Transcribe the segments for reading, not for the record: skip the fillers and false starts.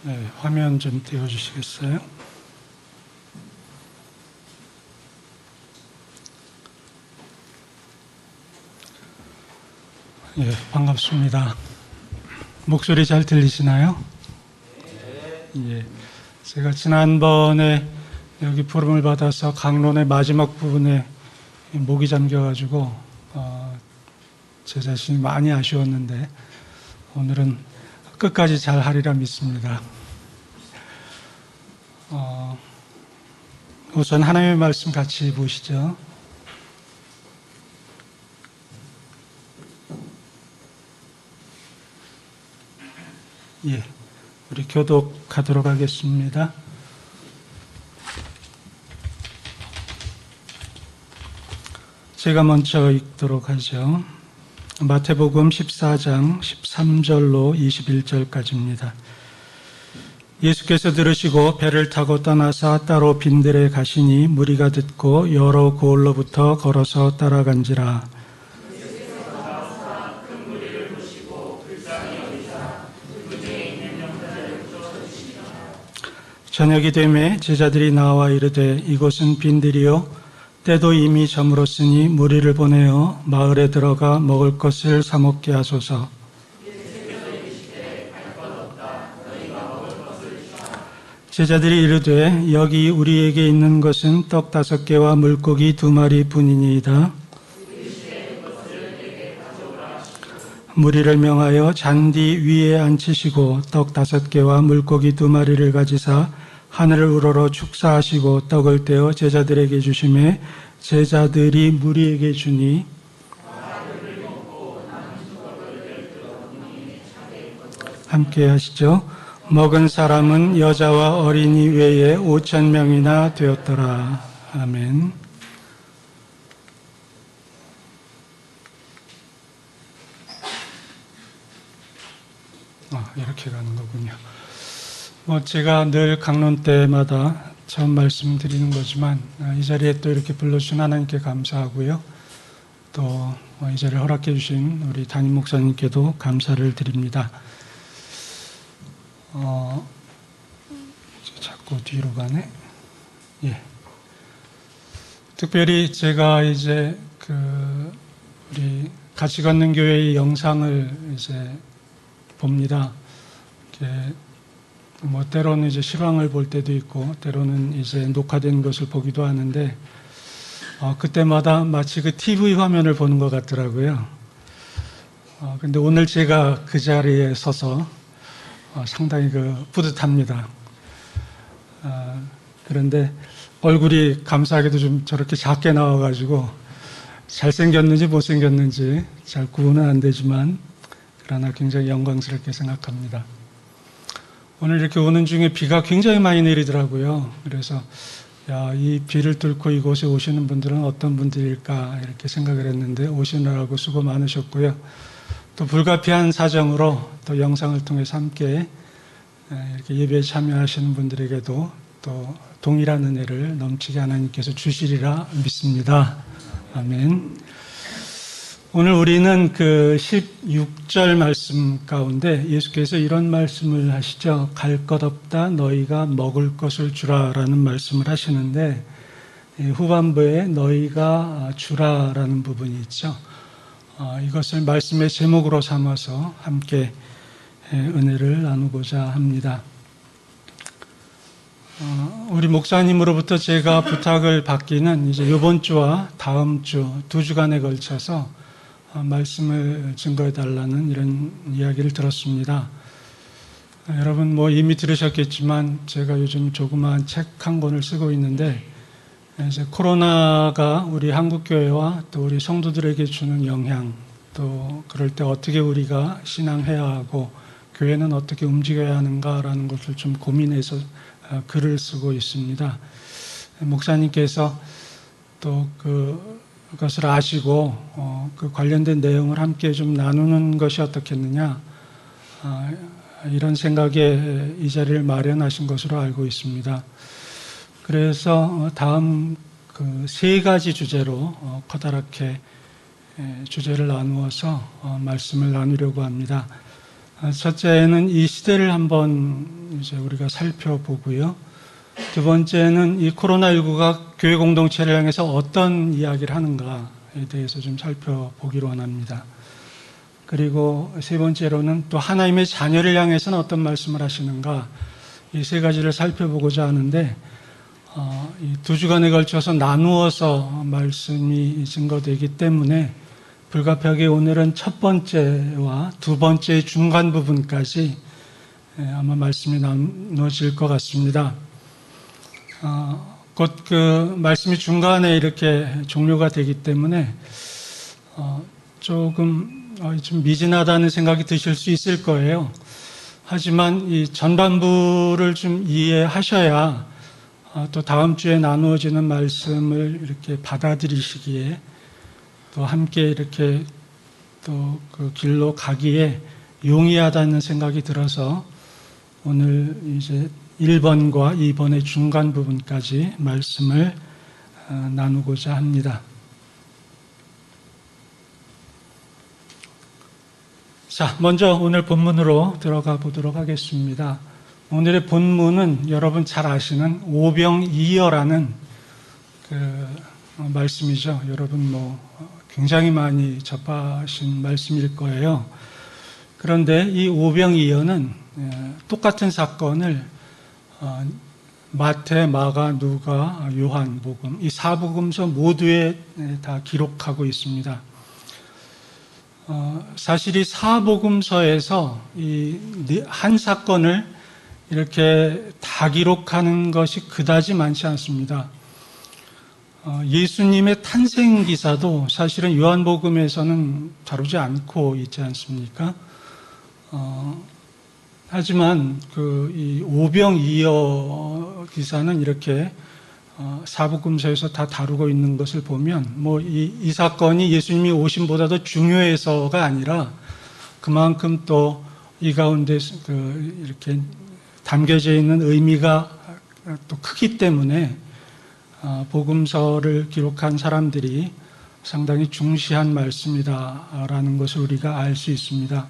네, 화면 좀 띄워주시겠어요? 예, 반갑습니다. 목소리 잘 들리시나요? 예, 제가 지난번에 여기 부름을 받아서 강론의 마지막 부분에 목이 잠겨가지고 제 자신이 많이 아쉬웠는데 오늘은 끝까지 잘 하리라 믿습니다. 우선 하나님의 말씀 같이 보시죠. 예, 우리 교독하도록 하겠습니다. 제가 먼저 읽도록 하죠. 마태복음 14장 13절로 21절까지입니다. 예수께서 들으시고 배를 타고 떠나사 따로 빈들에 가시니 무리가 듣고 여러 고을로부터 걸어서 따라간지라. 저녁이 되매 제자들이 나와 이르되 이곳은 빈들이요 때도 이미 저물었으니 무리를 보내어 마을에 들어가 먹을 것을 사 먹게 하소서. 제자들이 이르되 여기 우리에게 있는 것은 떡 5개와 물고기 2마리 뿐이니이다. 무리를 명하여 잔디 위에 앉히시고 떡 5개와 물고기 2마리를 가지사 하늘을 우러러 축사하시고 떡을 떼어 제자들에게 주시매 제자들이 무리에게 주니 함께 하시죠. 먹은 사람은 여자와 어린이 외에 5,000명이나 되었더라. 아멘. 이렇게 가는 거군요. 제가 늘 강론 때마다 처음 말씀드리는 거지만 이 자리에 또 이렇게 불러주신 하나님께 감사하고요. 또 이 자리를 허락해 주신 우리 담임 목사님께도 감사를 드립니다. 자꾸 뒤로 가네. 예. 특별히 제가 이제 우리 같이 걷는 교회의 영상을 이제 봅니다. 때로는 이제 실황을 볼 때도 있고, 때로는 이제 녹화된 것을 보기도 하는데, 그때마다 마치 그 TV 화면을 보는 것 같더라고요. 근데 오늘 제가 그 자리에 서서 상당히 뿌듯합니다. 그런데 얼굴이 감사하게도 좀 저렇게 작게 나와가지고 잘생겼는지 못생겼는지 잘 구분은 안 되지만, 그러나 굉장히 영광스럽게 생각합니다. 오늘 이렇게 오는 중에 비가 굉장히 많이 내리더라고요. 그래서 이 비를 뚫고 이곳에 오시는 분들은 어떤 분들일까 이렇게 생각을 했는데 오시느라고 수고 많으셨고요. 또 불가피한 사정으로 또 영상을 통해서 함께 이렇게 예배에 참여하시는 분들에게도 또 동일한 은혜를 넘치게 하나님께서 주시리라 믿습니다. 아멘. 오늘 우리는 16절 말씀 가운데 예수께서 이런 말씀을 하시죠. 갈 것 없다 너희가 먹을 것을 주라라는 말씀을 하시는데 후반부에 너희가 주라라는 부분이 있죠. 이것을 말씀의 제목으로 삼아서 함께 은혜를 나누고자 합니다. 우리 목사님으로부터 제가 부탁을 받기는 이제 이번 주와 다음 주 2주간에 걸쳐서 말씀을 증거해달라는 이런 이야기를 들었습니다. 여러분 이미 들으셨겠지만 제가 요즘 조그마한 책 한 권을 쓰고 있는데 이제 코로나가 우리 한국교회와 또 우리 성도들에게 주는 영향, 또 그럴 때 어떻게 우리가 신앙해야 하고 교회는 어떻게 움직여야 하는가라는 것을 좀 고민해서 글을 쓰고 있습니다. 목사님께서 또 그것을 아시고 그 관련된 내용을 함께 좀 나누는 것이 어떻겠느냐 이런 생각에 이 자리를 마련하신 것으로 알고 있습니다. 그래서 다음 3가지 주제로 커다랗게 주제를 나누어서 말씀을 나누려고 합니다. 첫째는 이 시대를 한번 이제 우리가 살펴보고요. 두 번째는 이 코로나19가 교회 공동체를 향해서 어떤 이야기를 하는가에 대해서 좀 살펴보기로 원합니다. 그리고 세 번째로는 또 하나님의 자녀를 향해서는 어떤 말씀을 하시는가, 이 세 가지를 살펴보고자 하는데, 이 두 주간에 걸쳐서 나누어서 말씀이 증거되기 때문에 불가피하게 오늘은 첫 번째와 두 번째의 중간 부분까지 아마 말씀이 나눠질 것 같습니다. 곧 그 말씀이 중간에 이렇게 종료가 되기 때문에 조금 좀 미진하다는 생각이 드실 수 있을 거예요. 하지만 이 전반부를 좀 이해하셔야 또 다음 주에 나누어지는 말씀을 이렇게 받아들이시기에 또 함께 이렇게 또 그 길로 가기에 용이하다는 생각이 들어서 오늘 이제 1번과 2번의 중간 부분까지 말씀을 나누고자 합니다. 자, 먼저 오늘 본문으로 들어가 보도록 하겠습니다. 오늘의 본문은 여러분 잘 아시는 오병이어라는 그 말씀이죠. 여러분 굉장히 많이 접하신 말씀일 거예요. 그런데 이 오병이어는 똑같은 사건을 마태, 마가, 누가, 요한, 복음 이 사복음서 모두에 다 기록하고 있습니다. 사실 이 사복음서에서 이 한 사건을 이렇게 다 기록하는 것이 그다지 많지 않습니다. 예수님의 탄생 기사도 사실은 요한복음에서는 다루지 않고 있지 않습니까? 하지만 이 오병이어 기사는 이렇게 사복음서에서 다 다루고 있는 것을 보면 이 사건이 예수님이 오심보다도 중요해서가 아니라 그만큼 또 이 가운데 이렇게 담겨져 있는 의미가 또 크기 때문에 복음서를 기록한 사람들이 상당히 중시한 말씀이다라는 것을 우리가 알 수 있습니다.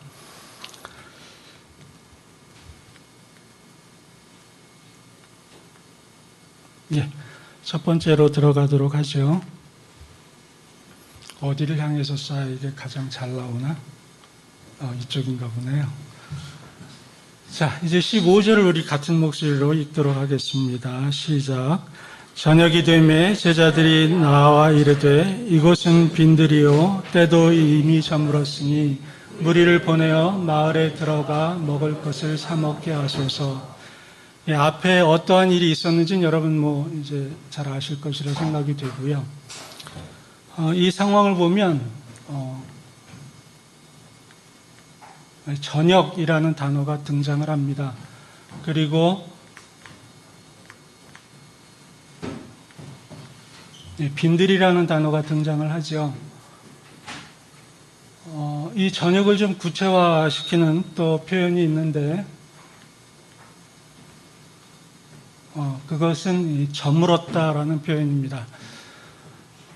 첫 번째로 들어가도록 하죠. 어디를 향해서 써야 이게 가장 잘 나오나? 이쪽인가 보네요. 자, 이제 15절을 우리 같은 목소리로 읽도록 하겠습니다. 시작. 저녁이 되매 제자들이 나와 이르되 이곳은 빈들이요 때도 이미 저물었으니 무리를 보내어 마을에 들어가 먹을 것을 사 먹게 하소서. 앞에 어떠한 일이 있었는지는 여러분 이제 잘 아실 것이라 생각이 되고요. 이 상황을 보면 저녁이라는 단어가 등장을 합니다. 그리고 빈들이라는 단어가 등장을 하죠. 이 저녁을 좀 구체화시키는 또 표현이 있는데 그것은 저물었다라는 표현입니다.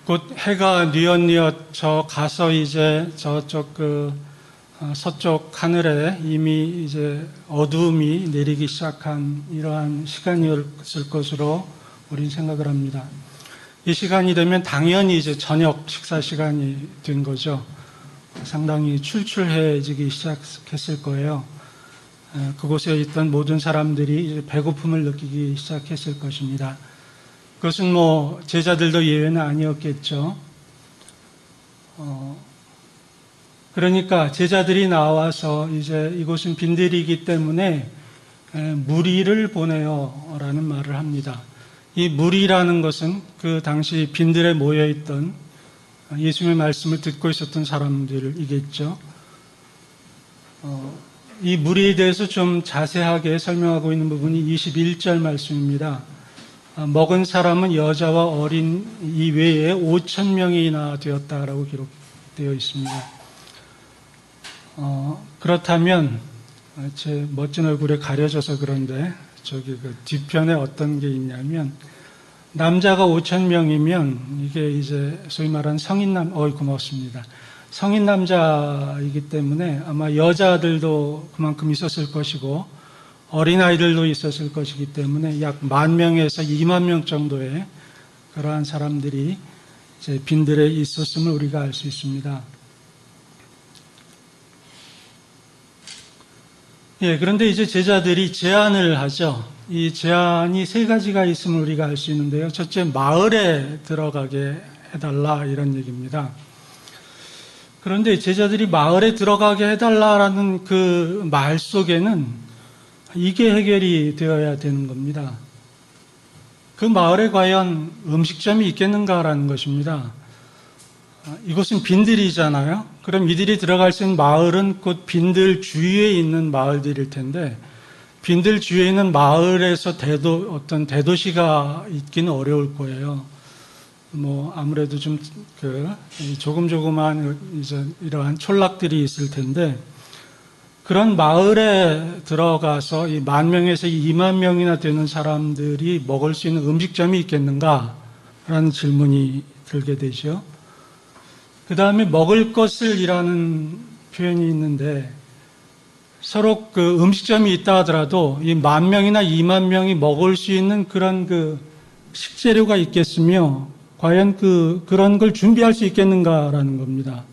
곧 해가 뉘엿뉘엿 저 가서 이제 저쪽 서쪽 하늘에 이미 이제 어두움이 내리기 시작한 이러한 시간이었을 것으로 우리는 생각을 합니다. 이 시간이 되면 당연히 이제 저녁 식사 시간이 된 거죠. 상당히 출출해지기 시작했을 거예요. 그곳에 있던 모든 사람들이 이제 배고픔을 느끼기 시작했을 것입니다. 그것은 제자들도 예외는 아니었겠죠. 그러니까 제자들이 나와서 이제 이곳은 빈들이기 때문에 무리를 보내요라는 말을 합니다. 이 무리라는 것은 그 당시 빈들에 모여있던 예수님의 말씀을 듣고 있었던 사람들이겠죠. 이 무리에 대해서 좀 자세하게 설명하고 있는 부분이 21절 말씀입니다. 먹은 사람은 여자와 어린 이외에 5,000명이나 되었다라고 기록되어 있습니다. 그렇다면 제 멋진 얼굴에 가려져서 그런데 저기 그 뒤편에 어떤 게 있냐면 남자가 5,000명이면 이게 이제 소위 말하는 고맙습니다. 성인 남자이기 때문에 아마 여자들도 그만큼 있었을 것이고 어린아이들도 있었을 것이기 때문에 약 10,000명에서 20,000명 정도의 그러한 사람들이 이제 빈들에 있었음을 우리가 알 수 있습니다. 예, 그런데 이제 제자들이 제안을 하죠. 이 제안이 3가지가 있음을 우리가 알 수 있는데요. 첫째, 마을에 들어가게 해달라, 이런 얘기입니다. 그런데 제자들이 마을에 들어가게 해달라라는 그 말 속에는 이게 해결이 되어야 되는 겁니다. 그 마을에 과연 음식점이 있겠는가라는 것입니다. 이곳은 빈들이잖아요. 그럼 이들이 들어갈 수 있는 마을은 곧 빈들 주위에 있는 마을들일 텐데, 빈들 주위에 있는 마을에서 어떤 대도시가 있기는 어려울 거예요. 아무래도 좀 조금조금한 이제 이러한 촌락들이 있을 텐데, 그런 마을에 들어가서 이 10,000명에서 20,000명이나 되는 사람들이 먹을 수 있는 음식점이 있겠는가라는 질문이 들게 되죠. 그 다음에 먹을 것을 이라는 표현이 있는데, 서로 그 음식점이 있다 하더라도 이 10,000명이나 20,000명이 먹을 수 있는 그런 그 식재료가 있겠으며, 과연 그런 걸 준비할 수 있겠는가라는 겁니다.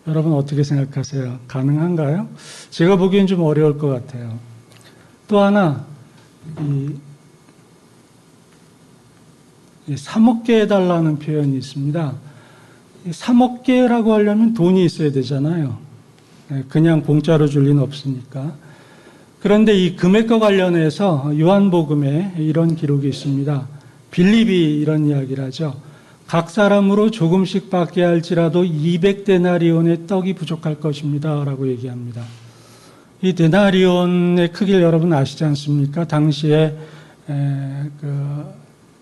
여러분 어떻게 생각하세요? 가능한가요? 제가 보기엔 좀 어려울 것 같아요. 또 하나, 사먹게 해달라는 표현이 있습니다. 사먹게라고 하려면 돈이 있어야 되잖아요. 그냥 공짜로 줄 리는 없으니까. 그런데 이 금액과 관련해서 요한복음에 이런 기록이 있습니다. 빌립이 이런 이야기를 하죠. 각 사람으로 조금씩 받게 할지라도 200데나리온의 떡이 부족할 것입니다 라고 얘기합니다. 이 데나리온의 크기를 여러분 아시지 않습니까? 당시에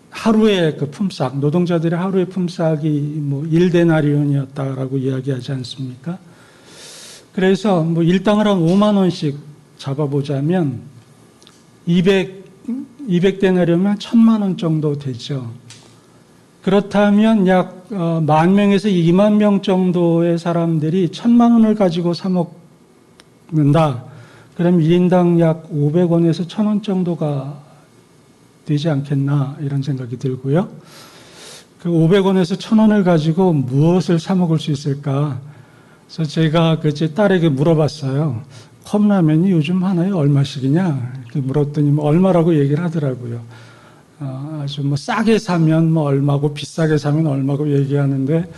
하루의 그 품삯, 노동자들의 하루의 품삯이 1데나리온이었다라고 이야기하지 않습니까? 그래서 일당을 한 5만 원씩 잡아보자면 200데나리온이면 1,000만 원 정도 되죠. 그렇다면 약 10,000명에서 20,000명 정도의 사람들이 1,000만 원을 가지고 사 먹는다. 그럼 1인당 약 500원에서 1,000원 정도가 되지 않겠나, 이런 생각이 들고요. 그 500원에서 1,000원을 가지고 무엇을 사 먹을 수 있을까? 그래서 제가 제 딸에게 물어봤어요. 컵라면이 요즘 하나에 얼마씩이냐? 이렇게 물었더니 얼마라고 얘기를 하더라고요. 아주 싸게 사면 얼마고 비싸게 사면 얼마고 얘기하는데,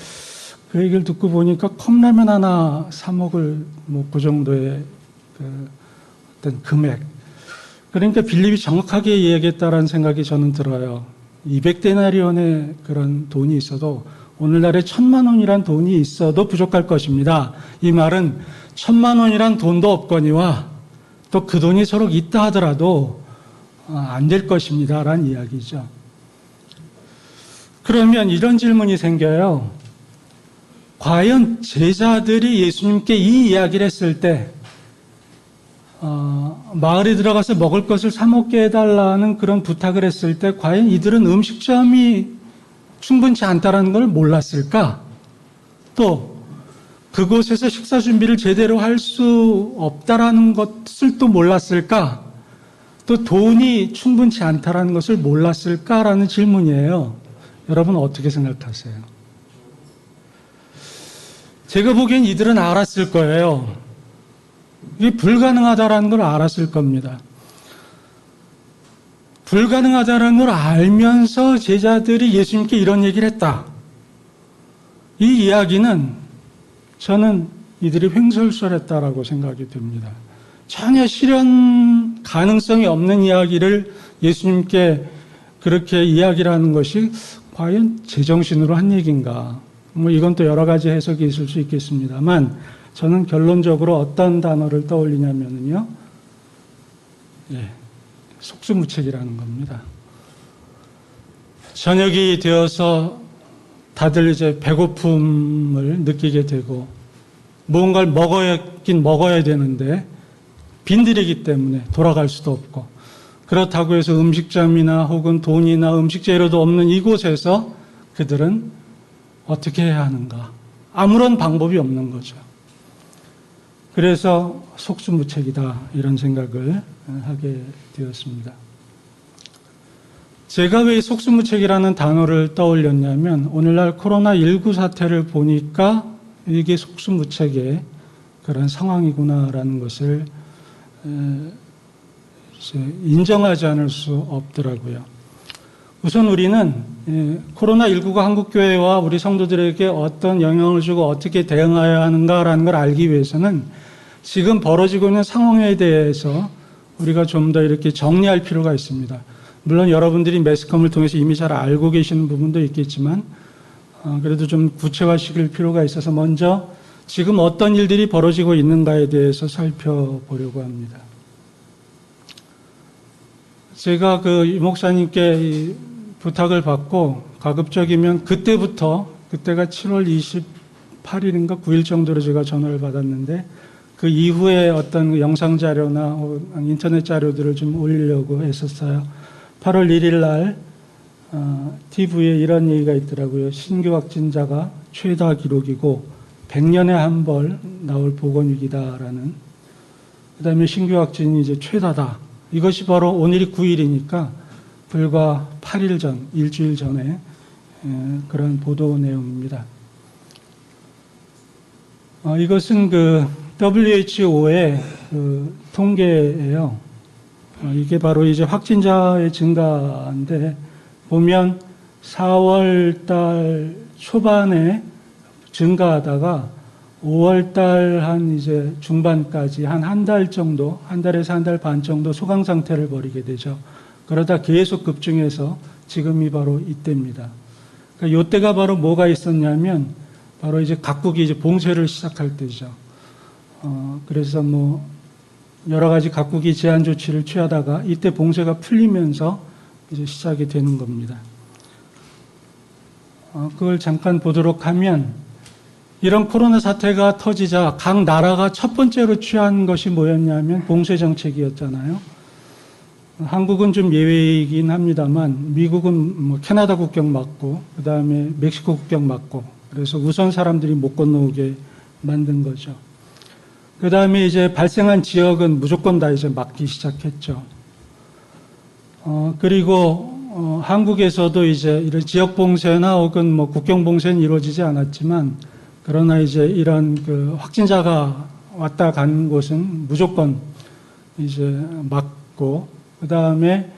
그 얘기를 듣고 보니까 컵라면 하나 사 먹을 그 정도의 어떤 금액. 그러니까 빌립이 정확하게 이야기했다라는 생각이 저는 들어요. 200데나리온의 그런 돈이 있어도 오늘날에 1,000만 원이란 돈이 있어도 부족할 것입니다. 이 말은 1,000만 원이란 돈도 없거니와 또 그 돈이 서로 있다 하더라도 안 될 것입니다 라는 이야기죠. 그러면 이런 질문이 생겨요. 과연 제자들이 예수님께 이 이야기를 했을 때 마을에 들어가서 먹을 것을 사 먹게 해달라는 그런 부탁을 했을 때 과연 이들은 음식점이 충분치 않다는 걸 몰랐을까? 또 그곳에서 식사 준비를 제대로 할 수 없다라는 것을 또 몰랐을까? 또 돈이 충분치 않다라는 것을 몰랐을까라는 질문이에요. 여러분 어떻게 생각하세요? 제가 보기엔 이들은 알았을 거예요. 이게 불가능하다라는 걸 알았을 겁니다. 불가능하다는 걸 알면서 제자들이 예수님께 이런 얘기를 했다. 이 이야기는 저는 이들이 횡설수설했다라고 생각이 듭니다. 전혀 실현 가능성이 없는 이야기를 예수님께 그렇게 이야기를 하는 것이 과연 제정신으로 한 얘기인가? 이건 또 여러 가지 해석이 있을 수 있겠습니다만 저는 결론적으로 어떤 단어를 떠올리냐면요. 속수무책이라는 겁니다. 저녁이 되어서 다들 이제 배고픔을 느끼게 되고 무언가를 먹어야 되는데 빈들이기 때문에 돌아갈 수도 없고 그렇다고 해서 음식점이나 혹은 돈이나 음식 재료도 없는 이곳에서 그들은 어떻게 해야 하는가? 아무런 방법이 없는 거죠. 그래서 속수무책이다 이런 생각을 하게 되었습니다. 제가 왜 속수무책이라는 단어를 떠올렸냐면 오늘날 코로나19 사태를 보니까 이게 속수무책의 그런 상황이구나라는 것을 인정하지 않을 수 없더라고요. 우선 우리는 코로나19가 한국교회와 우리 성도들에게 어떤 영향을 주고 어떻게 대응해야 하는가라는 걸 알기 위해서는 지금 벌어지고 있는 상황에 대해서 우리가 좀 더 이렇게 정리할 필요가 있습니다. 물론 여러분들이 매스컴을 통해서 이미 잘 알고 계시는 부분도 있겠지만 그래도 좀 구체화시킬 필요가 있어서 먼저 지금 어떤 일들이 벌어지고 있는가에 대해서 살펴보려고 합니다. 제가 이 목사님께 부탁을 받고 가급적이면 그때가 7월 28일인가 9일 정도로 제가 전화를 받았는데 그 이후에 어떤 영상 자료나 인터넷 자료들을 좀 올리려고 했었어요. 8월 1일 날 TV에 이런 얘기가 있더라고요. 신규 확진자가 최다 기록이고 100년에 한 번 나올 보건위기다라는. 그 다음에 신규 확진이 이제 최다다. 이것이 바로 오늘이 9일이니까 불과 8일 전, 일주일 전에 그런 보도 내용입니다. 이것은 WHO의 통계예요. 이게 바로 이제 확진자의 증가인데 보면 4월 달 초반에 증가하다가 5월 달 한 이제 중반까지 한 달 정도, 한 달에서 한 달 반 정도 소강 상태를 벌이게 되죠. 그러다 계속 급증해서 지금이 바로 이때입니다. 그러니까 이때가 바로 뭐가 있었냐면 바로 이제 각국이 이제 봉쇄를 시작할 때죠. 그래서 여러 가지 각국이 제한 조치를 취하다가 이때 봉쇄가 풀리면서 이제 시작이 되는 겁니다. 그걸 잠깐 보도록 하면 이런 코로나 사태가 터지자 각 나라가 첫 번째로 취한 것이 뭐였냐면 봉쇄 정책이었잖아요. 한국은 좀 예외이긴 합니다만 미국은 캐나다 국경 막고 그 다음에 멕시코 국경 막고 그래서 우선 사람들이 못 건너오게 만든 거죠. 그 다음에 이제 발생한 지역은 무조건 다 이제 막기 시작했죠. 그리고 한국에서도 이제 이런 지역 봉쇄나 혹은 국경 봉쇄는 이루어지지 않았지만 그러나 이제 이런 확진자가 왔다 가는 곳은 무조건 이제 막고 그 다음에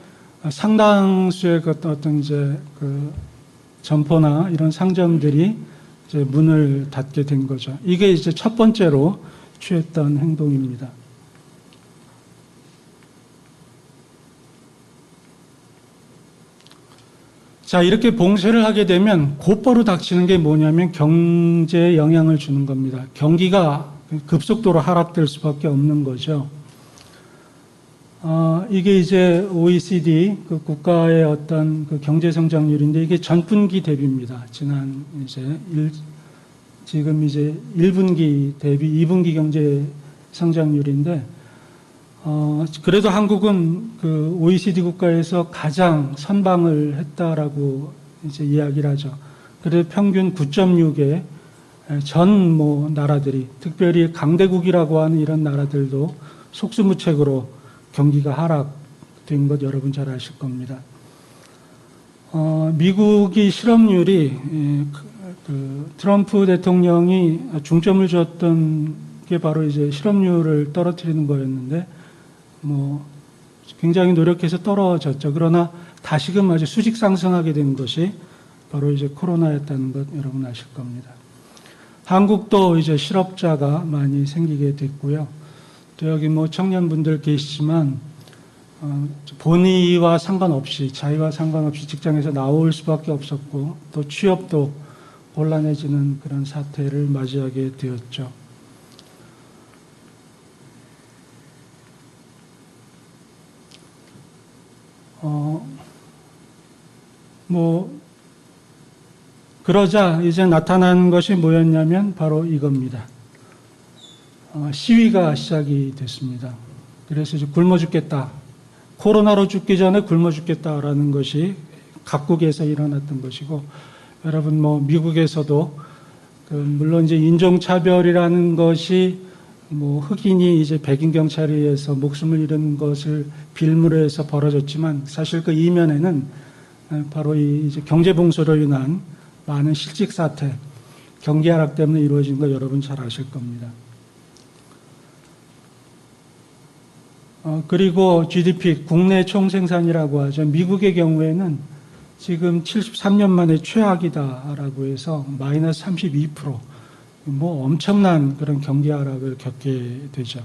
상당수의 어떤 이제 점포나 이런 상점들이 이제 문을 닫게 된 거죠. 이게 이제 첫 번째로 취했던 행동입니다. 자, 이렇게 봉쇄를 하게 되면 곧바로 닥치는 게 뭐냐면 경제에 영향을 주는 겁니다. 경기가 급속도로 하락될 수밖에 없는 거죠. 이게 이제 OECD 국가의 어떤 경제 성장률인데 이게 전분기 대비입니다. 지금 이제 1분기 대비 2분기 경제 성장률인데 그래도 한국은 OECD 국가에서 가장 선방을 했다라고 이제 이야기를 하죠. 그래도 평균 9.6에 전 나라들이 특별히 강대국이라고 하는 이런 나라들도 속수무책으로 경기가 하락된 것 여러분 잘 아실 겁니다. 미국이 실업률이 트럼프 대통령이 중점을 줬던 게 바로 이제 실업률을 떨어뜨리는 거였는데 굉장히 노력해서 떨어졌죠. 그러나 다시금 아주 수직 상승하게 된 것이 바로 이제 코로나였다는 것 여러분 아실 겁니다. 한국도 이제 실업자가 많이 생기게 됐고요. 또 여기 청년분들 계시지만 본의와 상관없이 자의와 상관없이 직장에서 나올 수밖에 없었고 또 취업도 곤란해지는 그런 사태를 맞이하게 되었죠. 그러자 이제 나타난 것이 뭐였냐면 바로 이겁니다. 시위가 시작이 됐습니다. 그래서 이제 굶어 죽겠다. 코로나로 죽기 전에 굶어 죽겠다라는 것이 각국에서 일어났던 것이고, 여러분 미국에서도 물론 이제 인종차별이라는 것이 뭐 흑인이 이제 백인 경찰에 의해서 목숨을 잃은 것을 빌미로 해서 벌어졌지만 사실 그 이면에는 바로 이 이제 경제봉쇄로 인한 많은 실직 사태, 경기 하락 때문에 이루어진 거 여러분 잘 아실 겁니다. 그리고 GDP, 국내 총생산이라고 하죠. 미국의 경우에는 지금 73년 만에 최악이다라고 해서 마이너스 32%, 뭐 엄청난 그런 경기 하락을 겪게 되죠.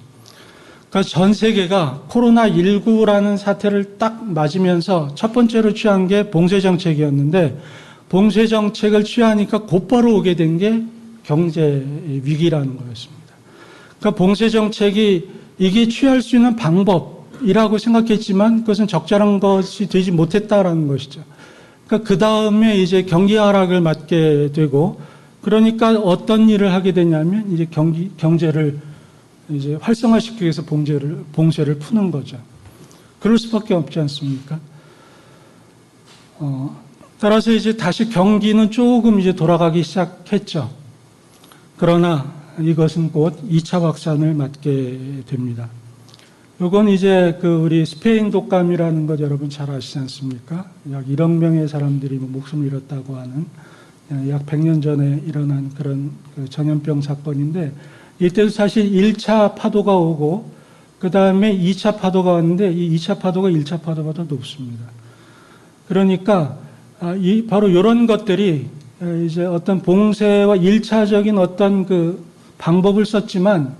그러니까 전 세계가 코로나19라는 사태를 딱 맞으면서 첫 번째로 취한 게 봉쇄 정책이었는데 봉쇄 정책을 취하니까 곧바로 오게 된 게 경제 위기라는 거였습니다. 그러니까 봉쇄 정책이 이게 취할 수 있는 방법이라고 생각했지만 그것은 적절한 것이 되지 못했다라는 것이죠. 그러니까 그 다음에 이제 경기 하락을 맞게 되고 그러니까 어떤 일을 하게 되냐면 이제 경제를 이제 활성화시키기 위해서 봉쇄를 푸는 거죠. 그럴 수밖에 없지 않습니까? 따라서 이제 다시 경기는 조금 이제 돌아가기 시작했죠. 그러나 이것은 곧 2차 확산을 맞게 됩니다. 요건 이제 그 우리 스페인 독감이라는 것 여러분 잘 아시지 않습니까? 약 1억 명의 사람들이 목숨을 잃었다고 하는 약 100년 전에 일어난 그런 그 전염병 사건인데 이때도 사실 1차 파도가 오고 그 다음에 2차 파도가 왔는데 이 2차 파도가 1차 파도보다 높습니다. 그러니까 바로 이런 것들이 이제 어떤 봉쇄와 1차적인 어떤 그 방법을 썼지만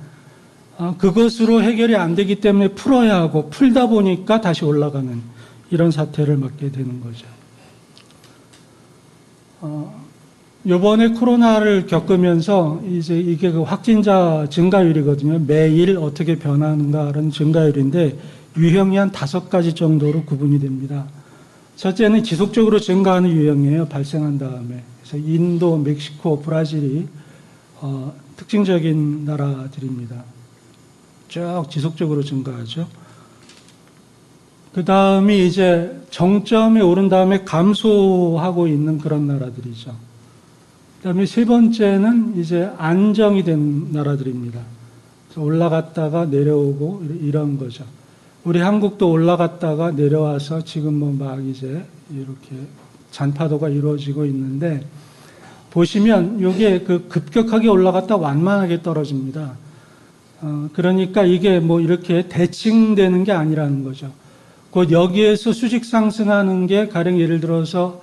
그것으로 해결이 안 되기 때문에 풀어야 하고 풀다 보니까 다시 올라가는 이런 사태를 맞게 되는 거죠. 요번에 코로나를 겪으면서 이제 이게 그 확진자 증가율이거든요. 매일 어떻게 변하는가라는 증가율인데 유형이 한 5가지 정도로 구분이 됩니다. 첫째는 지속적으로 증가하는 유형이에요. 발생한 다음에. 그래서 인도, 멕시코, 브라질이 특징적인 나라들입니다. 쭉 지속적으로 증가하죠. 그 다음이 이제 정점에 오른 다음에 감소하고 있는 그런 나라들이죠. 그 다음에 세 번째는 이제 안정이 된 나라들입니다. 그래서 올라갔다가 내려오고 이런 거죠. 우리 한국도 올라갔다가 내려와서 지금 뭐 막 이제 이렇게 잔파도가 이루어지고 있는데 보시면 이게 그 급격하게 올라갔다 완만하게 떨어집니다. 그러니까 이게 뭐 이렇게 대칭되는 게 아니라는 거죠. 곧 여기에서 수직 상승하는 게 가령 예를 들어서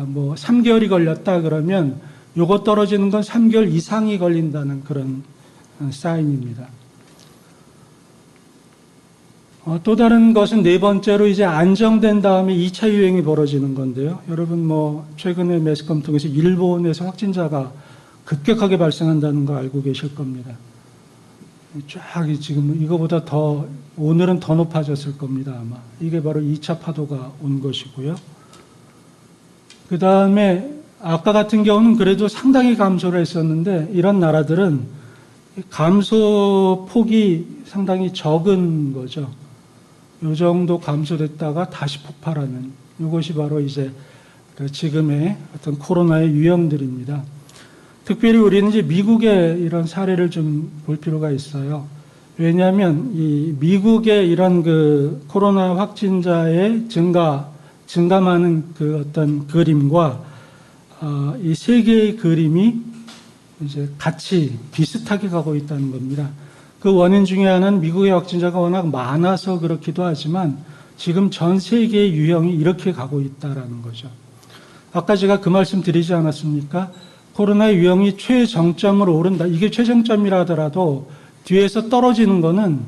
뭐 3개월이 걸렸다 그러면 요거 떨어지는 건 3개월 이상이 걸린다는 그런 사인입니다. 또 다른 것은 네 번째로 이제 안정된 다음에 2차 유행이 벌어지는 건데요. 여러분 뭐 최근에 매스컴 통해서 일본에서 확진자가 급격하게 발생한다는 거 알고 계실 겁니다. 쫙 지금 이거보다 더 오늘은 더 높아졌을 겁니다. 아마 이게 바로 2차 파도가 온 것이고요. 그 다음에 아까 같은 경우는 그래도 상당히 감소를 했었는데 이런 나라들은 감소 폭이 상당히 적은 거죠. 이 정도 감소됐다가 다시 폭발하는 이것이 바로 이제 지금의 어떤 코로나의 유형들입니다. 특별히 우리는 이제 미국의 이런 사례를 좀 볼 필요가 있어요. 왜냐하면 이 미국의 이런 그 코로나 확진자의 증감하는 그 어떤 그림과 이 세 개의 그림이 이제 같이 비슷하게 가고 있다는 겁니다. 그 원인 중에 하나는 미국의 확진자가 워낙 많아서 그렇기도 하지만 지금 전 세계의 유형이 이렇게 가고 있다라는 거죠. 아까 제가 그 말씀 드리지 않았습니까? 코로나의 유형이 최정점으로 오른다. 이게 최정점이라 하더라도 뒤에서 떨어지는 거는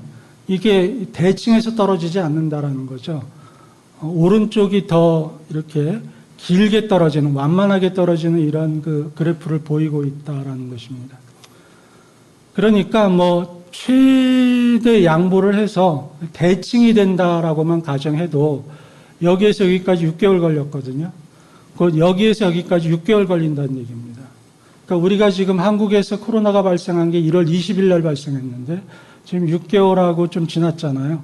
이게 대칭해서 떨어지지 않는다라는 거죠. 오른쪽이 더 이렇게 길게 떨어지는, 완만하게 떨어지는 이런 그 그래프를 보이고 있다라는 것입니다. 그러니까 뭐 최대 양보를 해서 대칭이 된다라고만 가정해도 여기에서 여기까지 6개월 걸렸거든요. 곧 여기에서 여기까지 6개월 걸린다는 얘기입니다. 그러니까 우리가 지금 한국에서 코로나가 발생한 게 1월 20일 날 발생했는데 지금 6개월하고 좀 지났잖아요.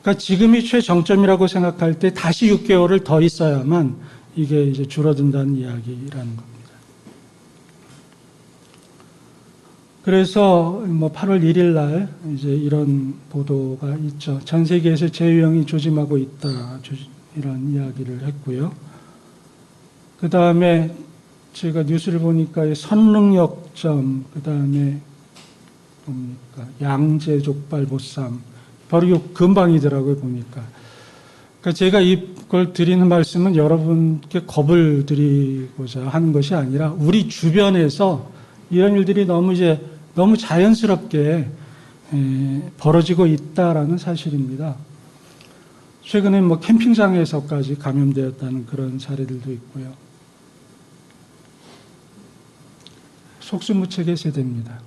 그러니까 지금이 최정점이라고 생각할 때 다시 6개월을 더 있어야만 이게 이제 줄어든다는 이야기라는 겁니다. 그래서 뭐 8월 1일 날 이제 이런 보도가 있죠. 전 세계에서 제유형이 조짐하고 있다. 이런 이야기를 했고요. 그 다음에 제가 뉴스를 보니까 선릉역점, 그 다음에 뭡니까? 양재 족발 보쌈. 바로 이 근방이더라고요, 보니까. 그러니까 제가 이걸 드리는 말씀은 여러분께 겁을 드리고자 하는 것이 아니라 우리 주변에서 이런 일들이 너무 자연스럽게 벌어지고 있다라는 사실입니다. 최근에 뭐 캠핑장에서까지 감염되었다는 그런 사례들도 있고요. 속수무책의 세대입니다.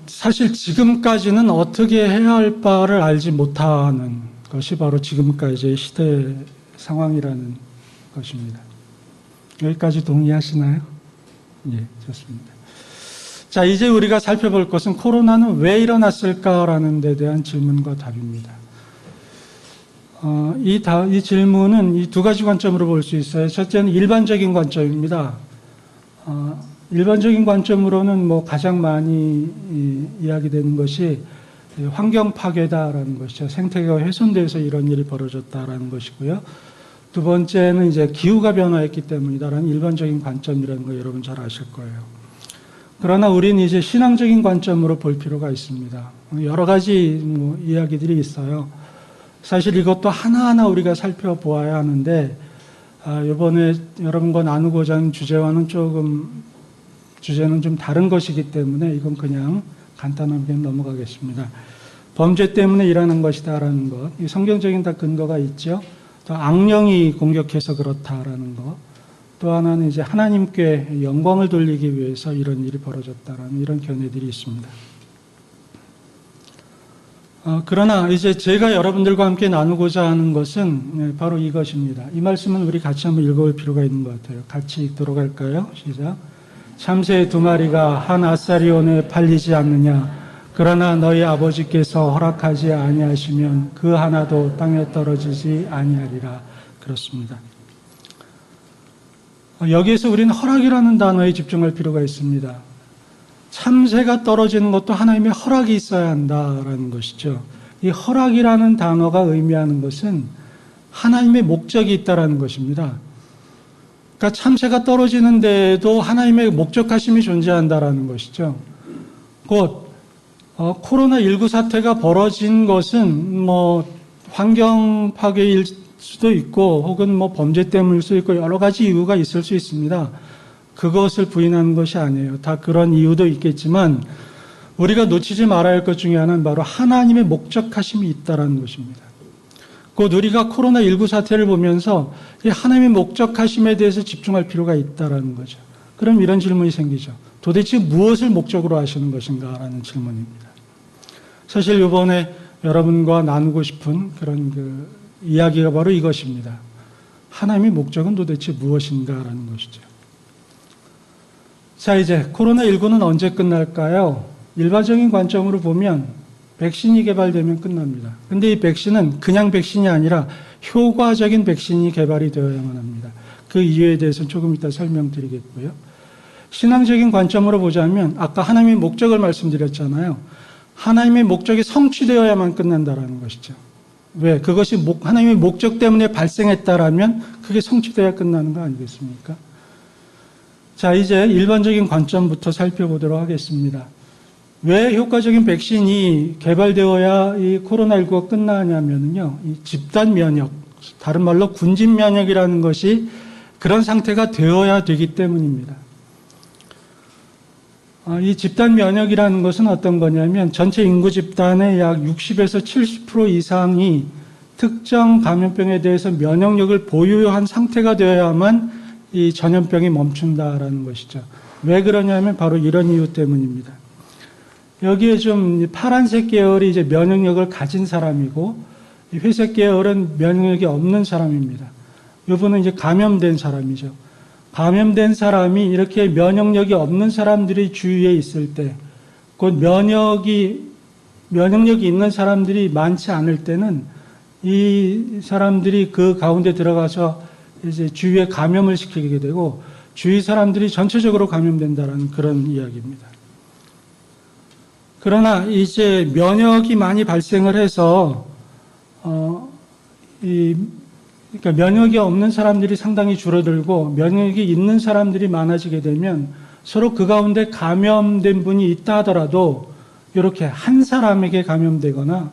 사실 지금까지는 어떻게 해야 할 바를 알지 못하는 것이 바로 지금까지의 시대 상황이라는 것입니다. 여기까지 동의하시나요? 예, 좋습니다. 자, 이제 우리가 살펴볼 것은 코로나는 왜 일어났을까라는 데 대한 질문과 답입니다. 이 질문은 이 두 가지 관점으로 볼 수 있어요. 첫째는 일반적인 관점입니다. 일반적인 관점으로는 뭐 가장 많이 이야기되는 것이 환경 파괴다라는 것이죠. 생태계가 훼손돼서 이런 일이 벌어졌다라는 것이고요. 두 번째는 이제 기후가 변화했기 때문이다라는 일반적인 관점이라는 거 여러분 잘 아실 거예요. 그러나 우리는 이제 신앙적인 관점으로 볼 필요가 있습니다. 여러 가지 뭐 이야기들이 있어요. 사실 이것도 하나하나 우리가 살펴보아야 하는데 이번에 여러분과 나누고자 하는 주제는 좀 다른 것이기 때문에 이건 그냥 간단하게 넘어가겠습니다. 범죄 때문에 일어난 것이다라는 것, 이 성경적인 다 근거가 있죠. 또 악령이 공격해서 그렇다라는 것, 또 하나는 이제 하나님께 영광을 돌리기 위해서 이런 일이 벌어졌다라는 이런 견해들이 있습니다. 그러나 이제 제가 여러분들과 함께 나누고자 하는 것은 바로 이것입니다. 이 말씀은 우리 같이 한번 읽어볼 필요가 있는 것 같아요. 같이 읽도록 할까요? 시작. 참새 2마리가 한 아사리온에 팔리지 않느냐? 그러나 너희 아버지께서 허락하지 아니하시면 그 하나도 땅에 떨어지지 아니하리라. 그렇습니다. 여기에서 우리는 허락이라는 단어에 집중할 필요가 있습니다. 참새가 떨어지는 것도 하나님의 허락이 있어야 한다라는 것이죠. 이 허락이라는 단어가 의미하는 것은 하나님의 목적이 있다라는 것입니다. 그러니까 참새가 떨어지는 데에도 하나님의 목적하심이 존재한다라는 것이죠. 곧 코로나19 사태가 벌어진 것은 뭐 환경 파괴일 수도 있고 혹은 뭐 범죄 때문일 수도 있고 여러 가지 이유가 있을 수 있습니다. 그것을 부인하는 것이 아니에요. 다 그런 이유도 있겠지만 우리가 놓치지 말아야 할 것 중에 하나는 바로 하나님의 목적하심이 있다는 것입니다. 곧 우리가 코로나19 사태를 보면서 이 하나님의 목적하심에 대해서 집중할 필요가 있다는 거죠. 그럼 이런 질문이 생기죠. 도대체 무엇을 목적으로 하시는 것인가 라는 질문입니다. 사실 이번에 여러분과 나누고 싶은 그런 이야기가 바로 이것입니다. 하나님의 목적은 도대체 무엇인가 라는 것이죠. 자, 이제 코로나19는 언제 끝날까요? 일반적인 관점으로 보면 백신이 개발되면 끝납니다. 근데 이 백신은 그냥 백신이 아니라 효과적인 백신이 개발이 되어야만 합니다. 그 이유에 대해서는 조금 이따 설명드리겠고요. 신앙적인 관점으로 보자면 아까 하나님의 목적을 말씀드렸잖아요. 하나님의 목적이 성취되어야만 끝난다라는 것이죠. 왜? 그것이 하나님의 목적 때문에 발생했다라면 그게 성취되어야 끝나는 거 아니겠습니까? 자, 이제 일반적인 관점부터 살펴보도록 하겠습니다. 왜 효과적인 백신이 개발되어야 이 코로나19가 끝나냐면요. 이 집단 면역, 다른 말로 군집 면역이라는 것이 그런 상태가 되어야 되기 때문입니다. 이 집단 면역이라는 것은 어떤 거냐면 전체 인구 집단의 약 60에서 70% 이상이 특정 감염병에 대해서 면역력을 보유한 상태가 되어야만 이 전염병이 멈춘다라는 것이죠. 왜 그러냐면 바로 이런 이유 때문입니다. 여기에 좀 파란색 계열이 이제 면역력을 가진 사람이고 이 회색 계열은 면역력이 없는 사람입니다. 이분은 이제 감염된 사람이죠. 감염된 사람이 이렇게 면역력이 없는 사람들이 주위에 있을 때, 곧 면역력이 있는 사람들이 많지 않을 때는 이 사람들이 그 가운데 들어가서 이제 주위에 감염을 시키게 되고 주위 사람들이 전체적으로 감염된다는 그런 이야기입니다. 그러나 이제 면역이 많이 발생을 해서 그러니까 면역이 없는 사람들이 상당히 줄어들고 면역이 있는 사람들이 많아지게 되면 서로 그 가운데 감염된 분이 있다 하더라도 이렇게 한 사람에게 감염되거나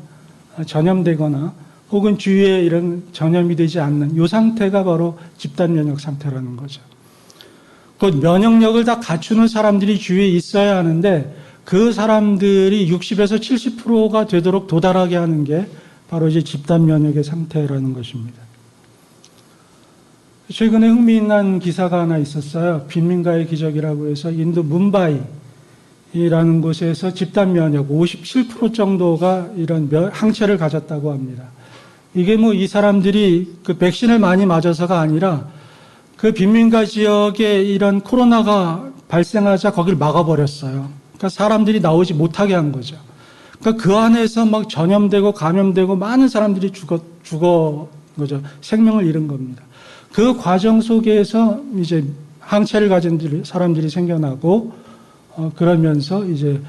전염되거나 혹은 주위에 이런 전염이 되지 않는 이 상태가 바로 집단 면역 상태라는 거죠. 곧 면역력을 다 갖추는 사람들이 주위에 있어야 하는데 그 사람들이 60에서 70%가 되도록 도달하게 하는 게 바로 이제 집단 면역의 상태라는 것입니다. 최근에 흥미있는 기사가 하나 있었어요. 빈민가의 기적이라고 해서 인도 뭄바이라는 곳에서 집단 면역 57% 정도가 이런 항체를 가졌다고 합니다. 이게 뭐 이 사람들이 그 백신을 많이 맞아서가 아니라 그 빈민가 지역에 이런 코로나가 발생하자 거기를 막아버렸어요. 그러니까 사람들이 나오지 못하게 한 거죠. 그러니까 그 안에서 막 전염되고 감염되고 많은 사람들이 죽어 거죠. 생명을 잃은 겁니다. 그 과정 속에서 이제 항체를 가진 사람들이 생겨나고 그러면서 이제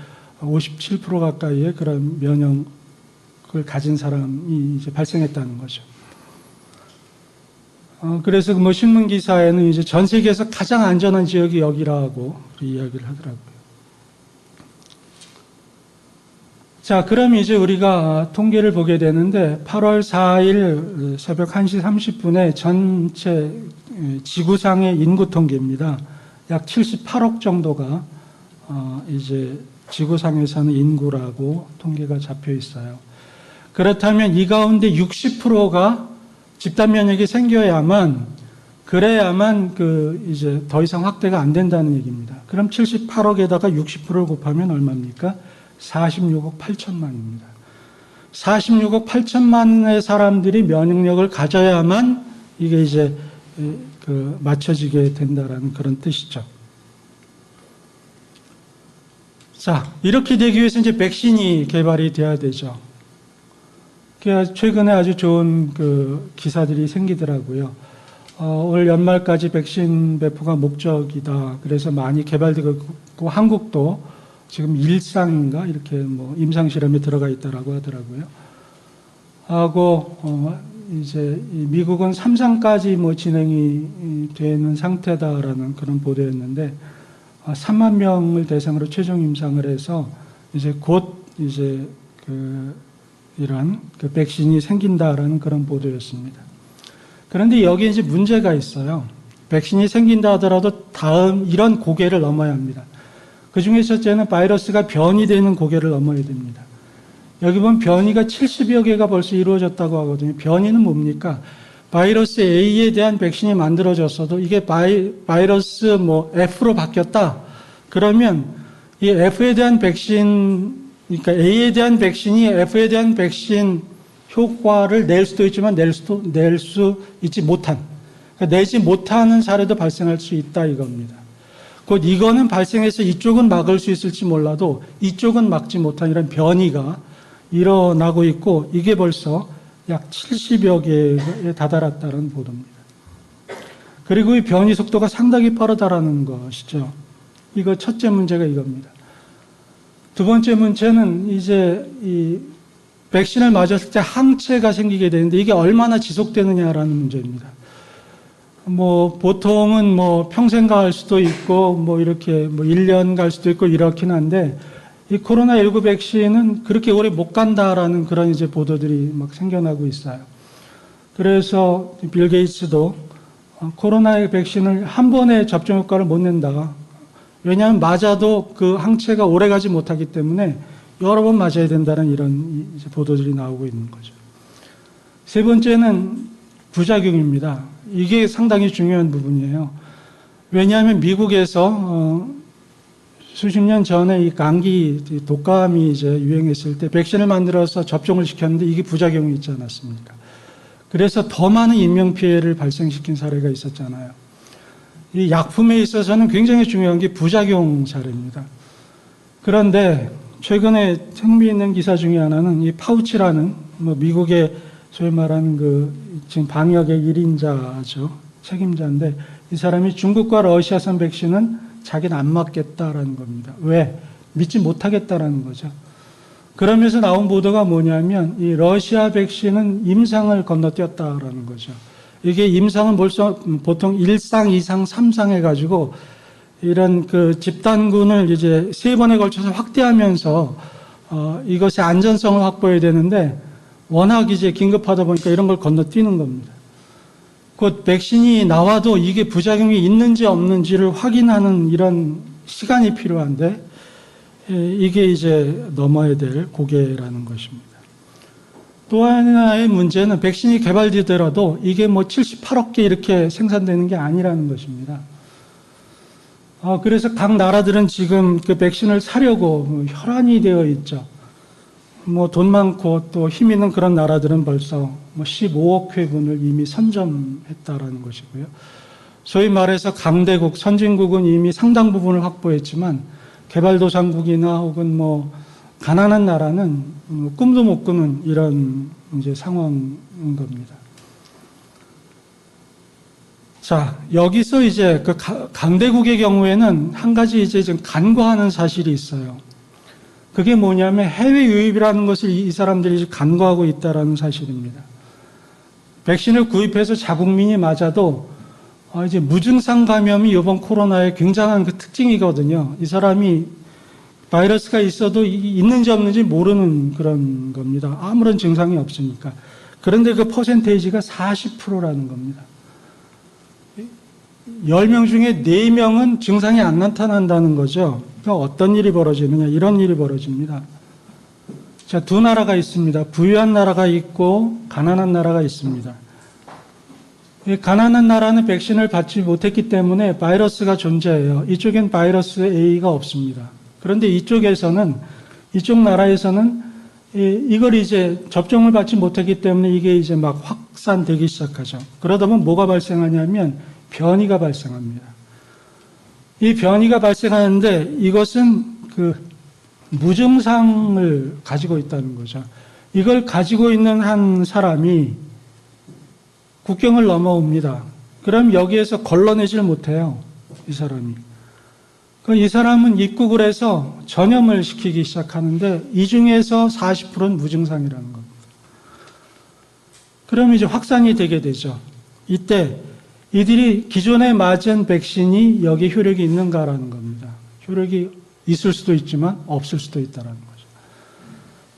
57% 가까이의 그런 면역을 가진 사람이 이제 발생했다는 거죠. 그래서 뭐 신문 기사에는 이제 전 세계에서 가장 안전한 지역이 여기라고 이야기를 하더라고요. 자, 그럼 이제 우리가 통계를 보게 되는데 8월 4일 새벽 1시 30분에 전체 지구상의 인구 통계입니다. 약 78억 정도가 이제 지구상에서는 인구라고 통계가 잡혀 있어요. 그렇다면 이 가운데 60%가 집단 면역이 생겨야만 그래야만 이제 더 이상 확대가 안 된다는 얘기입니다. 그럼 78억에다가 60%를 곱하면 얼마입니까? 46억 8천만입니다. 46억 8천만의 사람들이 면역력을 가져야만 이게 이제 맞춰지게 된다라는 그런 뜻이죠. 자, 이렇게 되기 위해서 이제 백신이 개발이 돼야 되죠. 최근에 아주 좋은 기사들이 생기더라고요. 올 연말까지 백신 배포가 목적이다. 그래서 많이 개발되고 있고 한국도 지금 일상인가 이렇게 뭐 임상 실험에 들어가 있다라고 하더라고요. 하고 이제 미국은 3상까지 뭐 진행이 되는 상태다라는 그런 보도였는데 3만 명을 대상으로 최종 임상을 해서 이제 곧 이제 이런 백신이 생긴다라는 그런 보도였습니다. 그런데 여기에 이제 문제가 있어요. 백신이 생긴다 하더라도 다음 이런 고개를 넘어야 합니다. 그 중에 첫째는 바이러스가 변이되는 고개를 넘어야 됩니다. 여기 보면 변이가 70여 개가 벌써 이루어졌다고 하거든요. 변이는 뭡니까? 바이러스 A에 대한 백신이 만들어졌어도 이게 바이러스 뭐 F로 바뀌었다. 그러면 이 F에 대한 백신, 그러니까 A에 대한 백신이 F에 대한 백신 효과를 낼 수도 있지만 낼 수 있지 못한, 그러니까 내지 못하는 사례도 발생할 수 있다 이겁니다. 곧 이거는 발생해서 이쪽은 막을 수 있을지 몰라도 이쪽은 막지 못한 이런 변이가 일어나고 있고 이게 벌써 약 70여 개에 다다랐다는 보도입니다. 그리고 이 변이 속도가 상당히 빠르다라는 것이죠. 이거 첫째 문제가 이겁니다. 두 번째 문제는 이제 이 백신을 맞았을 때 항체가 생기게 되는데 이게 얼마나 지속되느냐라는 문제입니다. 뭐 보통은 뭐 평생 갈 수도 있고 뭐 이렇게 뭐 1년 갈 수도 있고 이렇긴 한데 이 코로나19 백신은 그렇게 오래 못 간다라는 그런 이제 보도들이 막 생겨나고 있어요. 그래서 빌 게이츠도 코로나 백신을 한 번에 접종 효과를 못 낸다. 왜냐하면 맞아도 그 항체가 오래 가지 못하기 때문에 여러 번 맞아야 된다는 이런 이제 보도들이 나오고 있는 거죠. 세 번째는 부작용입니다. 이게 상당히 중요한 부분이에요. 왜냐하면 미국에서 수십 년 전에 이 감기, 독감이 이제 유행했을 때 백신을 만들어서 접종을 시켰는데 이게 부작용이 있지 않았습니까? 그래서 더 많은 인명피해를 발생시킨 사례가 있었잖아요. 이 약품에 있어서는 굉장히 중요한 게 부작용 사례입니다. 그런데 최근에 흥미있는 기사 중에 하나는 이 파우치라는 뭐 미국의 소위 말하는 지금 방역의 1인자죠. 책임자인데 이 사람이 중국과 러시아산 백신은 자기는 안 맞겠다라는 겁니다. 왜? 믿지 못하겠다라는 거죠. 그러면서 나온 보도가 뭐냐면 이 러시아 백신은 임상을 건너뛰었다라는 거죠. 이게 임상은 벌써 보통 1상, 2상, 3상 해가지고 이런 그 집단군을 이제 3번에 걸쳐서 확대하면서 이것의 안전성을 확보해야 되는데 워낙 이제 긴급하다 보니까 이런 걸 건너뛰는 겁니다. 곧 백신이 나와도 이게 부작용이 있는지 없는지를 확인하는 이런 시간이 필요한데 이게 이제 넘어야 될 고개라는 것입니다. 또 하나의 문제는 백신이 개발되더라도 이게 뭐 78억 개 이렇게 생산되는 게 아니라는 것입니다. 그래서 각 나라들은 지금 그 백신을 사려고 혈안이 되어 있죠. 뭐 돈 많고 또 힘 있는 그런 나라들은 벌써 뭐 15억 회분을 이미 선점했다라는 것이고요. 소위 말해서 강대국, 선진국은 이미 상당 부분을 확보했지만 개발도상국이나 혹은 뭐 가난한 나라는 꿈도 못 꾸는 이런 이제 상황인 겁니다. 자, 여기서 이제 그 강대국의 경우에는 한 가지 이제 좀 간과하는 사실이 있어요. 그게 뭐냐면 해외 유입이라는 것을 이 사람들이 간과하고 있다라는 사실입니다. 백신을 구입해서 자국민이 맞아도 이제 무증상 감염이 이번 코로나의 굉장한 그 특징이거든요. 이 사람이 바이러스가 있어도 있는지 없는지 모르는 그런 겁니다. 아무런 증상이 없으니까. 그런데 그 퍼센테이지가 40%라는 겁니다. 10명 중에 4명은 증상이 안 나타난다는 거죠. 그러니까 어떤 일이 벌어지느냐, 이런 일이 벌어집니다. 자, 두 나라가 있습니다. 부유한 나라가 있고 가난한 나라가 있습니다. 가난한 나라는 백신을 받지 못했기 때문에 바이러스가 존재해요. 이쪽엔 바이러스 A가 없습니다. 그런데 이쪽 나라에서는 이걸 이제 접종을 받지 못했기 때문에 이게 이제 막 확산되기 시작하죠. 그러다 보면 뭐가 발생하냐면 변이가 발생합니다. 이 변이가 발생하는데 이것은 그 무증상을 가지고 있다는 거죠. 이걸 가지고 있는 한 사람이 국경을 넘어옵니다. 그럼 여기에서 걸러내질 못해요. 이 사람이. 이 사람은 입국을 해서 전염을 시키기 시작하는데 이 중에서 40%는 무증상이라는 겁니다. 그럼 이제 확산이 되게 되죠. 이때 이들이 기존에 맞은 백신이 여기 효력이 있는가라는 겁니다. 효력이 있을 수도 있지만 없을 수도 있다는 거죠.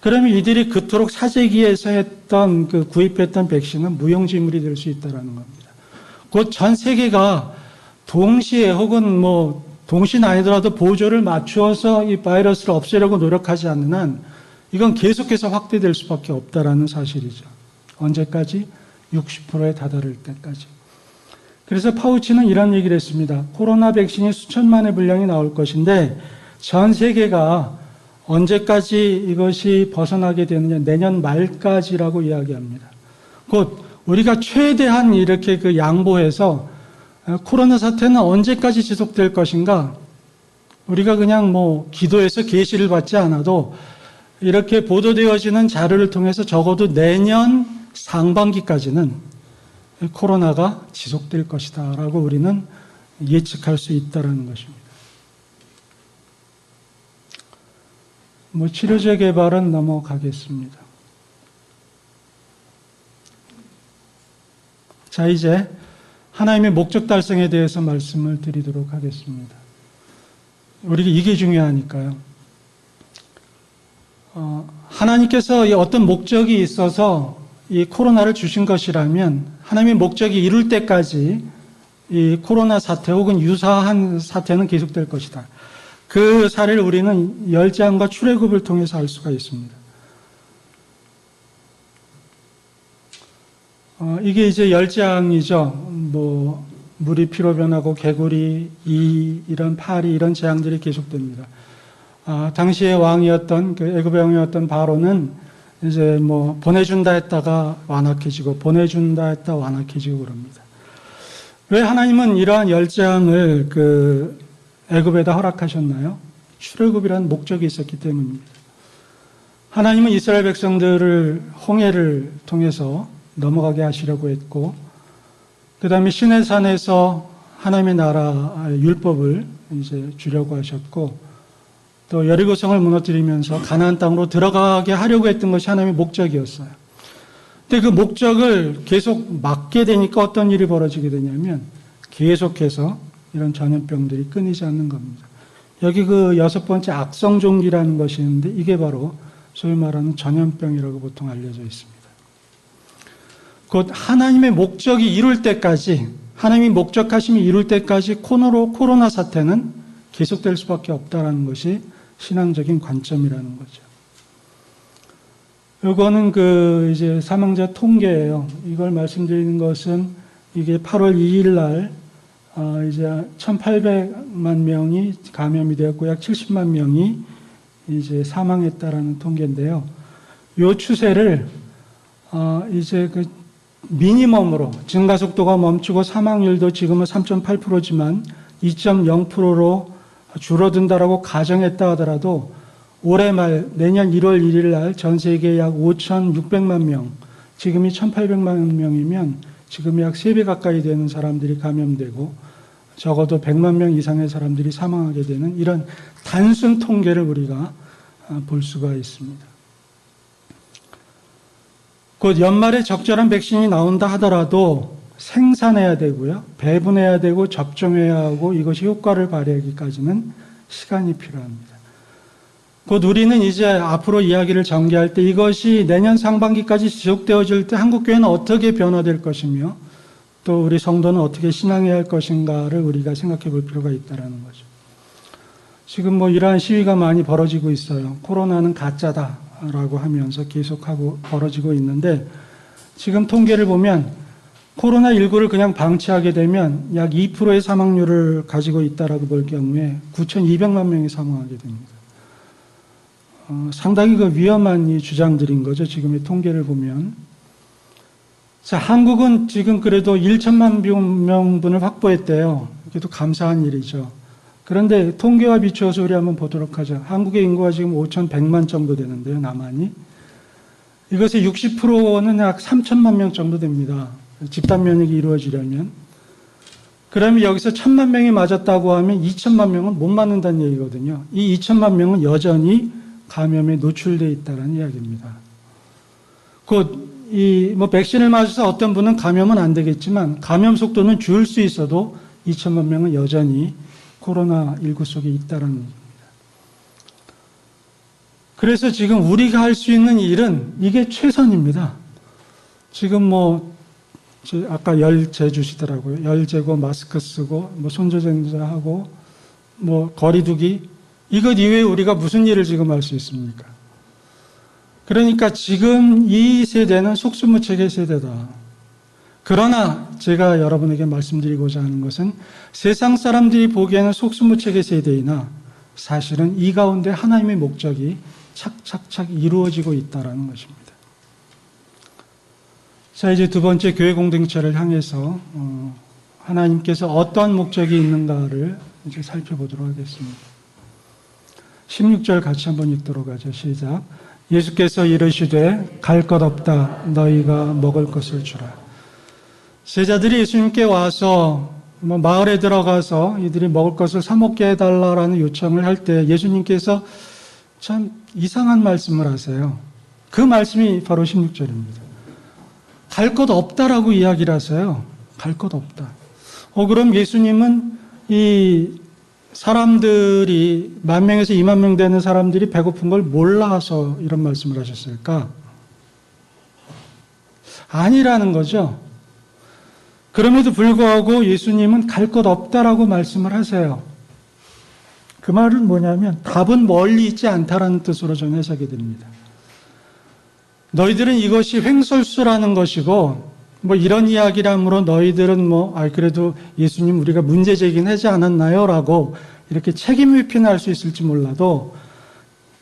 그러면 이들이 그토록 사재기에서 했던 그 구입했던 백신은 무용지물이 될 수 있다는 겁니다. 곧 전 세계가 동시에 혹은 뭐 동시는 아니더라도 보조를 맞추어서 이 바이러스를 없애려고 노력하지 않는 한 이건 계속해서 확대될 수밖에 없다라는 사실이죠. 언제까지? 60%에 다다를 때까지. 그래서 파우치는 이런 얘기를 했습니다. 코로나 백신이 수천만의 분량이 나올 것인데 전 세계가 언제까지 이것이 벗어나게 되느냐, 내년 말까지라고 이야기합니다. 곧 우리가 최대한 이렇게 그 양보해서 코로나 사태는 언제까지 지속될 것인가? 우리가 그냥 뭐 기도해서 계시를 받지 않아도 이렇게 보도되어지는 자료를 통해서 적어도 내년 상반기까지는 코로나가 지속될 것이다 라고 우리는 예측할 수 있다는 것입니다. 뭐 치료제 개발은 넘어가겠습니다. 자, 이제 하나님의 목적 달성에 대해서 말씀을 드리도록 하겠습니다. 우리가 이게 중요하니까요. 하나님께서 어떤 목적이 있어서 이 코로나를 주신 것이라면 하나님의 목적이 이룰 때까지 이 코로나 사태 혹은 유사한 사태는 계속될 것이다. 그 사례를 우리는 열장과 출애굽을 통해서 알 수가 있습니다. 이게 이제 열장이죠. 뭐 물이 피로 변하고 개구리, 이런 파리 이런 재앙들이 계속됩니다. 당시의 왕이었던 그 애굽의 왕이었던 바로는 이제 뭐 보내준다 했다가 완악해지고 보내준다 했다 완악해지고 그럽니다. 왜 하나님은 이러한 열장을 그 애굽에다 허락하셨나요? 출애굽이라는 목적이 있었기 때문입니다. 하나님은 이스라엘 백성들을 홍해를 통해서 넘어가게 하시려고 했고 그 다음에 시내산에서 하나님의 나라 율법을 이제 주려고 하셨고, 또 여리고성을 무너뜨리면서 가나안 땅으로 들어가게 하려고 했던 것이 하나님의 목적이었어요. 근데 그 목적을 계속 막게 되니까 어떤 일이 벌어지게 되냐면 계속해서 이런 전염병들이 끊이지 않는 겁니다. 여기 그 6번째 악성종기라는 것이 있는데 이게 바로 소위 말하는 전염병이라고 보통 알려져 있습니다. 곧 하나님의 목적이 이룰 때까지, 하나님이 목적하심이 이룰 때까지 코로나 사태는 계속될 수밖에 없다는 것이 신앙적인 관점이라는 거죠. 이거는 이제 사망자 통계예요. 이걸 말씀드리는 것은 이게 8월 2일 날 이제 1,800만 명이 감염이 되었고 약 70만 명이 이제 사망했다라는 통계인데요. 이 추세를 이제 미니멈으로 증가 속도가 멈추고 사망률도 지금은 3.8%지만 2.0%로 줄어든다라고 가정했다 하더라도 올해 말 내년 1월 1일 날 전 세계 약 5,600만 명, 지금이 1,800만 명이면 지금이 약 3배 가까이 되는 사람들이 감염되고 적어도 100만 명 이상의 사람들이 사망하게 되는 이런 단순 통계를 우리가 볼 수가 있습니다. 곧 연말에 적절한 백신이 나온다 하더라도 생산해야 되고요. 배분해야 되고 접종해야 하고 이것이 효과를 발휘하기까지는 시간이 필요합니다. 곧 우리는 이제 앞으로 이야기를 전개할 때 이것이 내년 상반기까지 지속되어질 때 한국교회는 어떻게 변화될 것이며 또 우리 성도는 어떻게 신앙해야 할 것인가를 우리가 생각해 볼 필요가 있다는 거죠. 지금 이러한 시위가 많이 벌어지고 있어요. 코로나는 가짜다라고 하면서 계속하고 벌어지고 있는데 지금 통계를 보면 코로나19를 그냥 방치하게 되면 약 2%의 사망률을 가지고 있다라고 볼 경우에 9,200만 명이 사망하게 됩니다. 상당히 위험한 이 주장들인 거죠. 지금의 통계를 보면. 자, 한국은 지금 그래도 1천만 명분을 확보했대요. 그래도 감사한 일이죠. 그런데 통계와 비추어서 우리 한번 보도록 하죠. 한국의 인구가 지금 5,100만 정도 되는데요, 남한이. 이것의 60%는 약 3천만 명 정도 됩니다. 집단 면역이 이루어지려면. 그러면 여기서 1,000만 명이 맞았다고 하면 2천만 명은 못 맞는다는 얘기거든요. 이 2천만 명은 여전히 감염에 노출되어 있다는 이야기입니다. 곧 백신을 맞아서 어떤 분은 감염은 안 되겠지만 감염 속도는 줄 수 있어도 2천만 명은 여전히 코로나19 속에 있다는 얘기입니다. 그래서 지금 우리가 할 수 있는 일은 이게 최선입니다. 지금 아까 열재 주시더라고요. 열재고 마스크 쓰고 손조정자하고 거리두기, 이것 이외에 우리가 무슨 일을 지금 할 수 있습니까? 그러니까 지금 이 세대는 속수무책의 세대다. 그러나 제가 여러분에게 말씀드리고자 하는 것은 세상 사람들이 보기에는 속수무책의 세대이나 사실은 이 가운데 하나님의 목적이 착착착 이루어지고 있다는 것입니다. 자, 이제 두 번째 교회 공동체를 향해서 하나님께서 어떤 목적이 있는가를 이제 살펴보도록 하겠습니다. 16절 같이 한번 읽도록 하죠. 시작. 예수께서 이르시되 갈 것 없다. 너희가 먹을 것을 주라. 제자들이 예수님께 와서 마을에 들어가서 이들이 먹을 것을 사 먹게 해달라라는 요청을 할 때 예수님께서 참 이상한 말씀을 하세요. 그 말씀이 바로 16절입니다. 갈 것 없다라고 이야기를 하세요. 갈 것 없다. 그럼 예수님은 이 사람들이 10,000명에서 20,000명 되는 사람들이 배고픈 걸 몰라서 이런 말씀을 하셨을까? 아니라는 거죠. 그럼에도 불구하고 예수님은 갈 것 없다라고 말씀을 하세요. 그 말은 뭐냐면 답은 멀리 있지 않다라는 뜻으로 저는 해석이 됩니다. 너희들은 이것이 횡설수라는 것이고 이런 이야기라므로 너희들은 그래도 예수님 우리가 문제 제기하지 않았나요? 라고 이렇게 책임 회피할 수 있을지 몰라도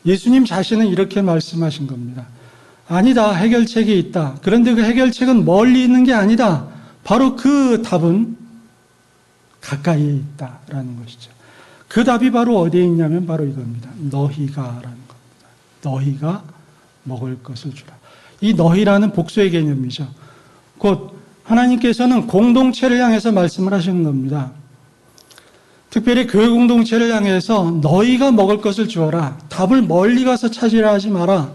예수님 자신은 이렇게 말씀하신 겁니다. 아니다. 해결책이 있다. 그런데 그 해결책은 멀리 있는 게 아니다. 바로 그 답은 가까이에 있다라는 것이죠. 그 답이 바로 어디에 있냐면 바로 이겁니다. 너희가라는 겁니다. 너희가 먹을 것을 주라. 이 너희라는 복수의 개념이죠. 곧 하나님께서는 공동체를 향해서 말씀을 하시는 겁니다. 특별히 교회 공동체를 향해서 너희가 먹을 것을 주어라. 답을 멀리 가서 찾으라 하지 마라.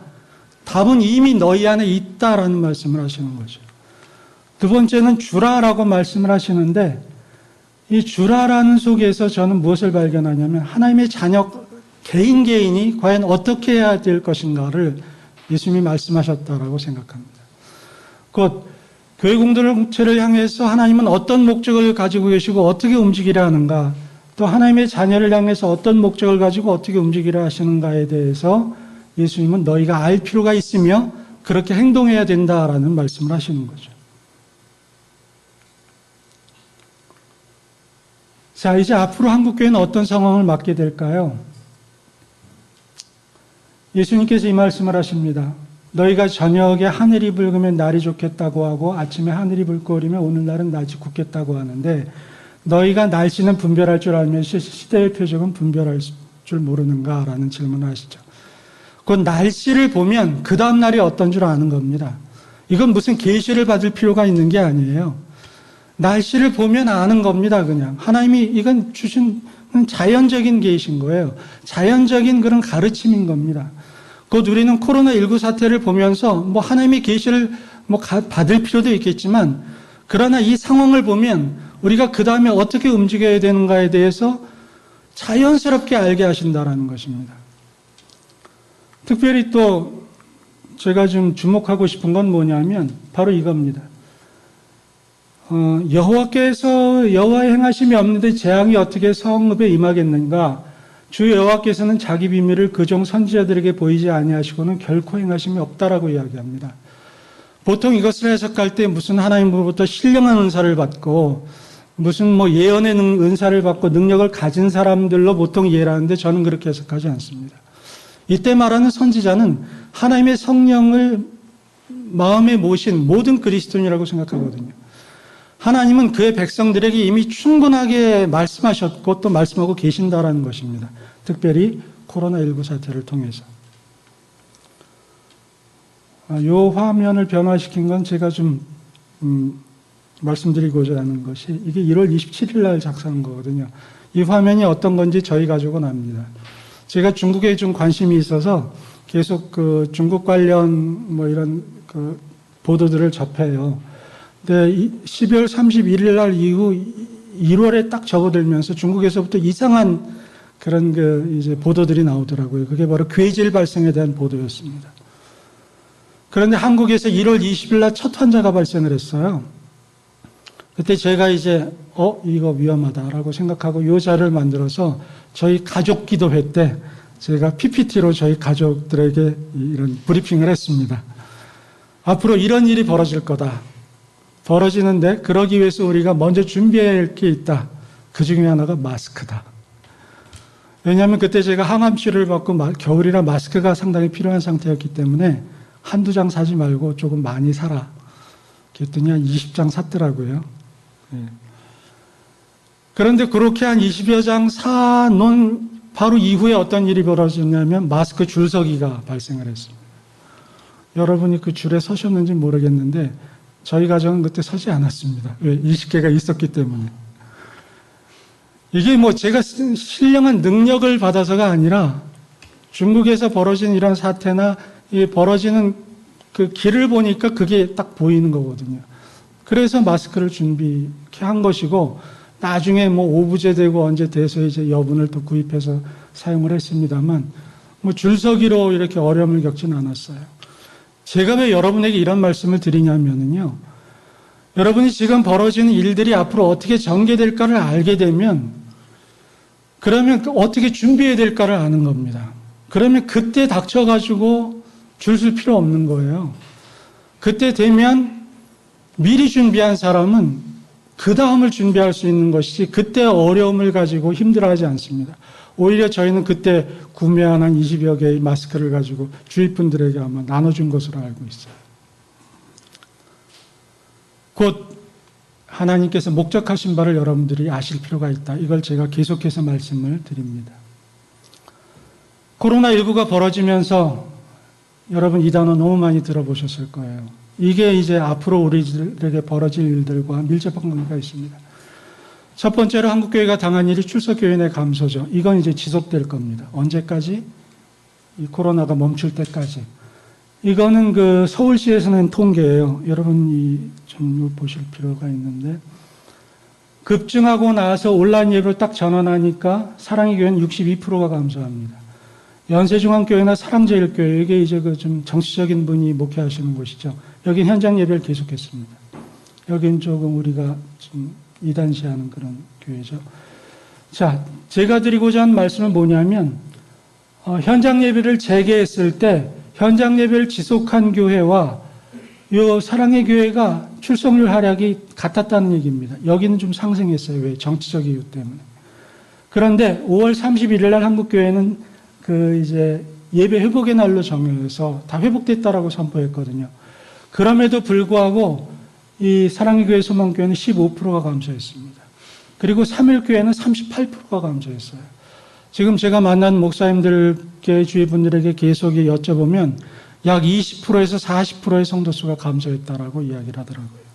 답은 이미 너희 안에 있다라는 말씀을 하시는 거죠. 두 번째는 주라라고 말씀을 하시는데 이 주라라는 속에서 저는 무엇을 발견하냐면 하나님의 자녀 개인이 과연 어떻게 해야 될 것인가를 예수님이 말씀하셨다라고 생각합니다. 곧 교회 공동체를 향해서 하나님은 어떤 목적을 가지고 계시고 어떻게 움직이려 하는가, 또 하나님의 자녀를 향해서 어떤 목적을 가지고 어떻게 움직이려 하시는가에 대해서 예수님은 너희가 알 필요가 있으며 그렇게 행동해야 된다라는 말씀을 하시는 거죠. 자, 이제 앞으로 한국교회는 어떤 상황을 맞게 될까요? 예수님께서 이 말씀을 하십니다. 너희가 저녁에 하늘이 붉으면 날이 좋겠다고 하고 아침에 하늘이 붉고리면 오늘날은 낮이 굳겠다고 하는데 너희가 날씨는 분별할 줄 알면서 시대의 표적은 분별할 줄 모르는가라는 질문을 하시죠. 그 날씨를 보면 그 다음 날이 어떤 줄 아는 겁니다. 이건 무슨 계시를 받을 필요가 있는 게 아니에요. 날씨를 보면 아는 겁니다. 그냥 하나님이 이건 주신 자연적인 계시인 거예요. 자연적인 그런 가르침인 겁니다. 곧 우리는 코로나19 사태를 보면서 하나님의 계시를 받을 필요도 있겠지만 그러나 이 상황을 보면 우리가 그 다음에 어떻게 움직여야 되는가에 대해서 자연스럽게 알게 하신다라는 것입니다. 특별히 또 제가 좀 주목하고 싶은 건 뭐냐면 바로 이겁니다. 여호와께서 여호와의 행하심이 없는데 재앙이 어떻게 성읍에 임하겠는가? 주 여호와께서는 자기 비밀을 그종 선지자들에게 보이지 아니하시고는 결코 행하심이 없다라고 이야기합니다. 보통 이것을 해석할 때 무슨 하나님으로부터 신령한 은사를 받고 무슨 예언의 은사를 받고 능력을 가진 사람들로 보통 이해를 하는데 저는 그렇게 해석하지 않습니다. 이때 말하는 선지자는 하나님의 성령을 마음에 모신 모든 그리스도인이라고 생각하거든요. 하나님은 그의 백성들에게 이미 충분하게 말씀하셨고 또 말씀하고 계신다라는 것입니다. 특별히 코로나19 사태를 통해서. 이 화면을 변화시킨 건 제가 좀 말씀드리고자 하는 것이 이게 1월 27일 날 작성한 거거든요. 이 화면이 어떤 건지 저희 가족은 압니다. 제가 중국에 좀 관심이 있어서 계속 그 중국 관련 이런 그 보도들을 접해요. 근데 12월 31일 날 이후 1월에 딱 접어들면서 중국에서부터 이상한 그런 이제 보도들이 나오더라고요. 그게 바로 괴질 발생에 대한 보도였습니다. 그런데 한국에서 1월 20일 날 첫 환자가 발생을 했어요. 그때 제가 이제 이거 위험하다라고 생각하고 이 자료를 만들어서 저희 가족 기도회 때 제가 PPT로 저희 가족들에게 이런 브리핑을 했습니다. 앞으로 이런 일이 벌어질 거다. 벌어지는데 그러기 위해서 우리가 먼저 준비해야 할 게 있다. 그 중에 하나가 마스크다. 왜냐하면 그때 제가 항암 치료를 받고 겨울이라 마스크가 상당히 필요한 상태였기 때문에 한두 장 사지 말고 조금 많이 사라. 그랬더니 한 20장 샀더라고요. 그런데 그렇게 한 20여 장 사놓은 바로 이후에 어떤 일이 벌어졌냐면 마스크 줄서기가 발생을 했습니다. 여러분이 그 줄에 서셨는지 모르겠는데 저희 가정은 그때 서지 않았습니다. 왜? 20개가 있었기 때문에. 이게 제가 신령한 능력을 받아서가 아니라 중국에서 벌어진 이런 사태나 이 벌어지는 그 길을 보니까 그게 딱 보이는 거거든요. 그래서 마스크를 준비한 것이고 나중에 오부제되고 언제 돼서 이제 여분을 또 구입해서 사용을 했습니다만 줄서기로 이렇게 어려움을 겪지는 않았어요. 제가 왜 여러분에게 이런 말씀을 드리냐면요. 여러분이 지금 벌어지는 일들이 앞으로 어떻게 전개될까를 알게 되면 그러면 어떻게 준비해야 될까를 아는 겁니다. 그러면 그때 닥쳐가지고 줄 설 필요 없는 거예요. 그때 되면 미리 준비한 사람은 그 다음을 준비할 수 있는 것이지 그때 어려움을 가지고 힘들어하지 않습니다. 오히려 저희는 그때 구매한 한 20여 개의 마스크를 가지고 주위 분들에게 아마 나눠준 것으로 알고 있어요. 곧 하나님께서 목적하신 바를 여러분들이 아실 필요가 있다. 이걸 제가 계속해서 말씀을 드립니다. 코로나19가 벌어지면서 여러분 이 단어 너무 많이 들어보셨을 거예요. 이게 이제 앞으로 우리들에게 벌어질 일들과 밀접한 관계가 있습니다. 첫 번째로 한국교회가 당한 일이 출석교회 내 감소죠. 이건 이제 지속될 겁니다. 언제까지? 이 코로나가 멈출 때까지. 이거는 그 서울시에서 낸 통계예요. 여러분이 좀 보실 필요가 있는데, 급증하고 나서 온라인 예배를 딱 전환하니까 사랑의 교회는 62%가 감소합니다. 연세중앙교회나 사랑제일교회, 이게 이제 그 좀 정치적인 분이 목회하시는 곳이죠. 여긴 현장 예배를 계속했습니다. 여긴 조금 우리가 좀 이단시하는 그런 교회죠. 자, 제가 드리고자 하는 말씀은 뭐냐면, 현장 예배를 재개했을 때 현장 예배를 지속한 교회와 요 사랑의 교회가 출석률 하락이 같았다는 얘기입니다. 여기는 좀 상승했어요. 왜? 정치적 이유 때문에. 그런데 5월 31일 날 한국교회는 그 이제 예배 회복의 날로 정해서 다 회복됐다라고 선포했거든요. 그럼에도 불구하고 이 사랑의 교회 소망교회는 15%가 감소했습니다. 그리고 3일교회는 38%가 감소했어요. 지금 제가 만난 목사님들께 주위 분들에게 계속 여쭤보면 약 20%에서 40%의 성도수가 감소했다라고 이야기를 하더라고요.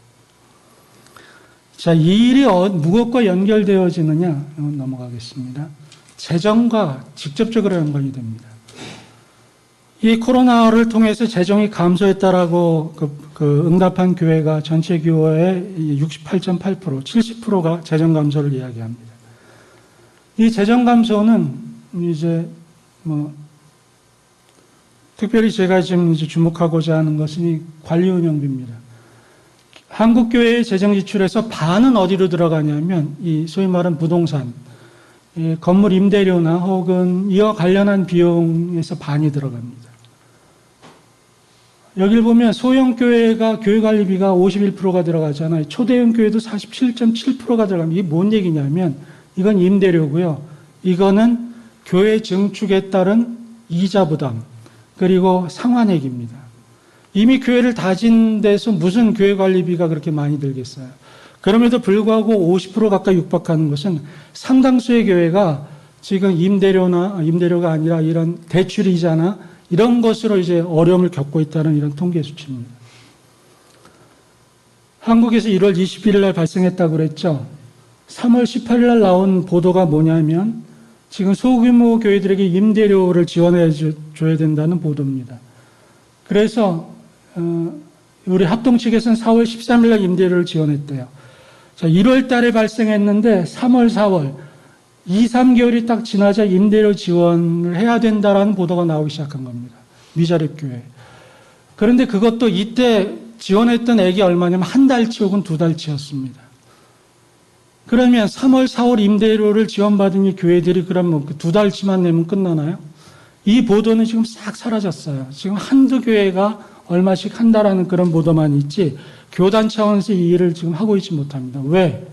자, 이 일이 무엇과 연결되어지느냐? 넘어가겠습니다. 재정과 직접적으로 연관이 됩니다. 이 코로나를 통해서 재정이 감소했다라고 응답한 교회가 전체 교회의 68.8%, 70%가 재정 감소를 이야기합니다. 이 재정 감소는 이제 특별히 제가 지금 이제 주목하고자 하는 것은 이 관리 운영비입니다. 한국 교회의 재정 지출에서 반은 어디로 들어가냐면 이 소위 말하는 부동산, 이 건물 임대료나 혹은 이와 관련한 비용에서 반이 들어갑니다. 여기를 보면 소형 교회가 교회 관리비가 51%가 들어가잖아요. 초대형 교회도 47.7%가 들어갑니다. 이게 뭔 얘기냐면 이건 임대료고요. 이거는 교회 증축에 따른 이자 부담 그리고 상환액입니다. 이미 교회를 다진 데서 무슨 교회 관리비가 그렇게 많이 들겠어요. 그럼에도 불구하고 50% 가까이 육박하는 것은 상당수의 교회가 지금 임대료가 아니라 이런 대출 이자나 이런 것으로 이제 어려움을 겪고 있다는 이런 통계 수치입니다. 한국에서 1월 21일 날 발생했다고 그랬죠. 3월 18일 날 나온 보도가 뭐냐면 지금 소규모 교회들에게 임대료를 지원해 줘야 된다는 보도입니다. 그래서 우리 합동 측에서는 4월 13일 날 임대료를 지원했대요. 자, 1월 달에 발생했는데 3월, 4월 2, 3개월이 딱 지나자 임대료 지원을 해야 된다라는 보도가 나오기 시작한 겁니다. 미자립 교회. 그런데 그것도 이때 지원했던 액이 얼마냐면 한 달치 혹은 두 달치였습니다. 그러면 3월, 4월 임대료를 지원받은 이 교회들이 그러면 두 달치만 내면 끝나나요? 이 보도는 지금 싹 사라졌어요. 지금 한두 교회가 얼마씩 한다라는 그런 보도만 있지 교단 차원에서 이 일을 지금 하고 있지 못합니다. 왜?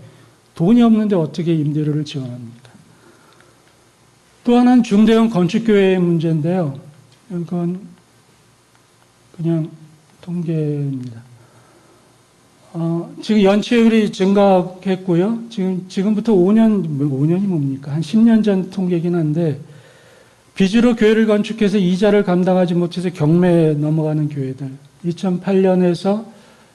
돈이 없는데 어떻게 임대료를 지원합니까? 또 하나는 중대형 건축교회의 문제인데요. 이건 그냥 통계입니다. 지금 연체율이 증가했고요. 지금부터 5년이 뭡니까? 한 10년 전 통계이긴 한데, 빚으로 교회를 건축해서 이자를 감당하지 못해서 경매에 넘어가는 교회들. 2008년에서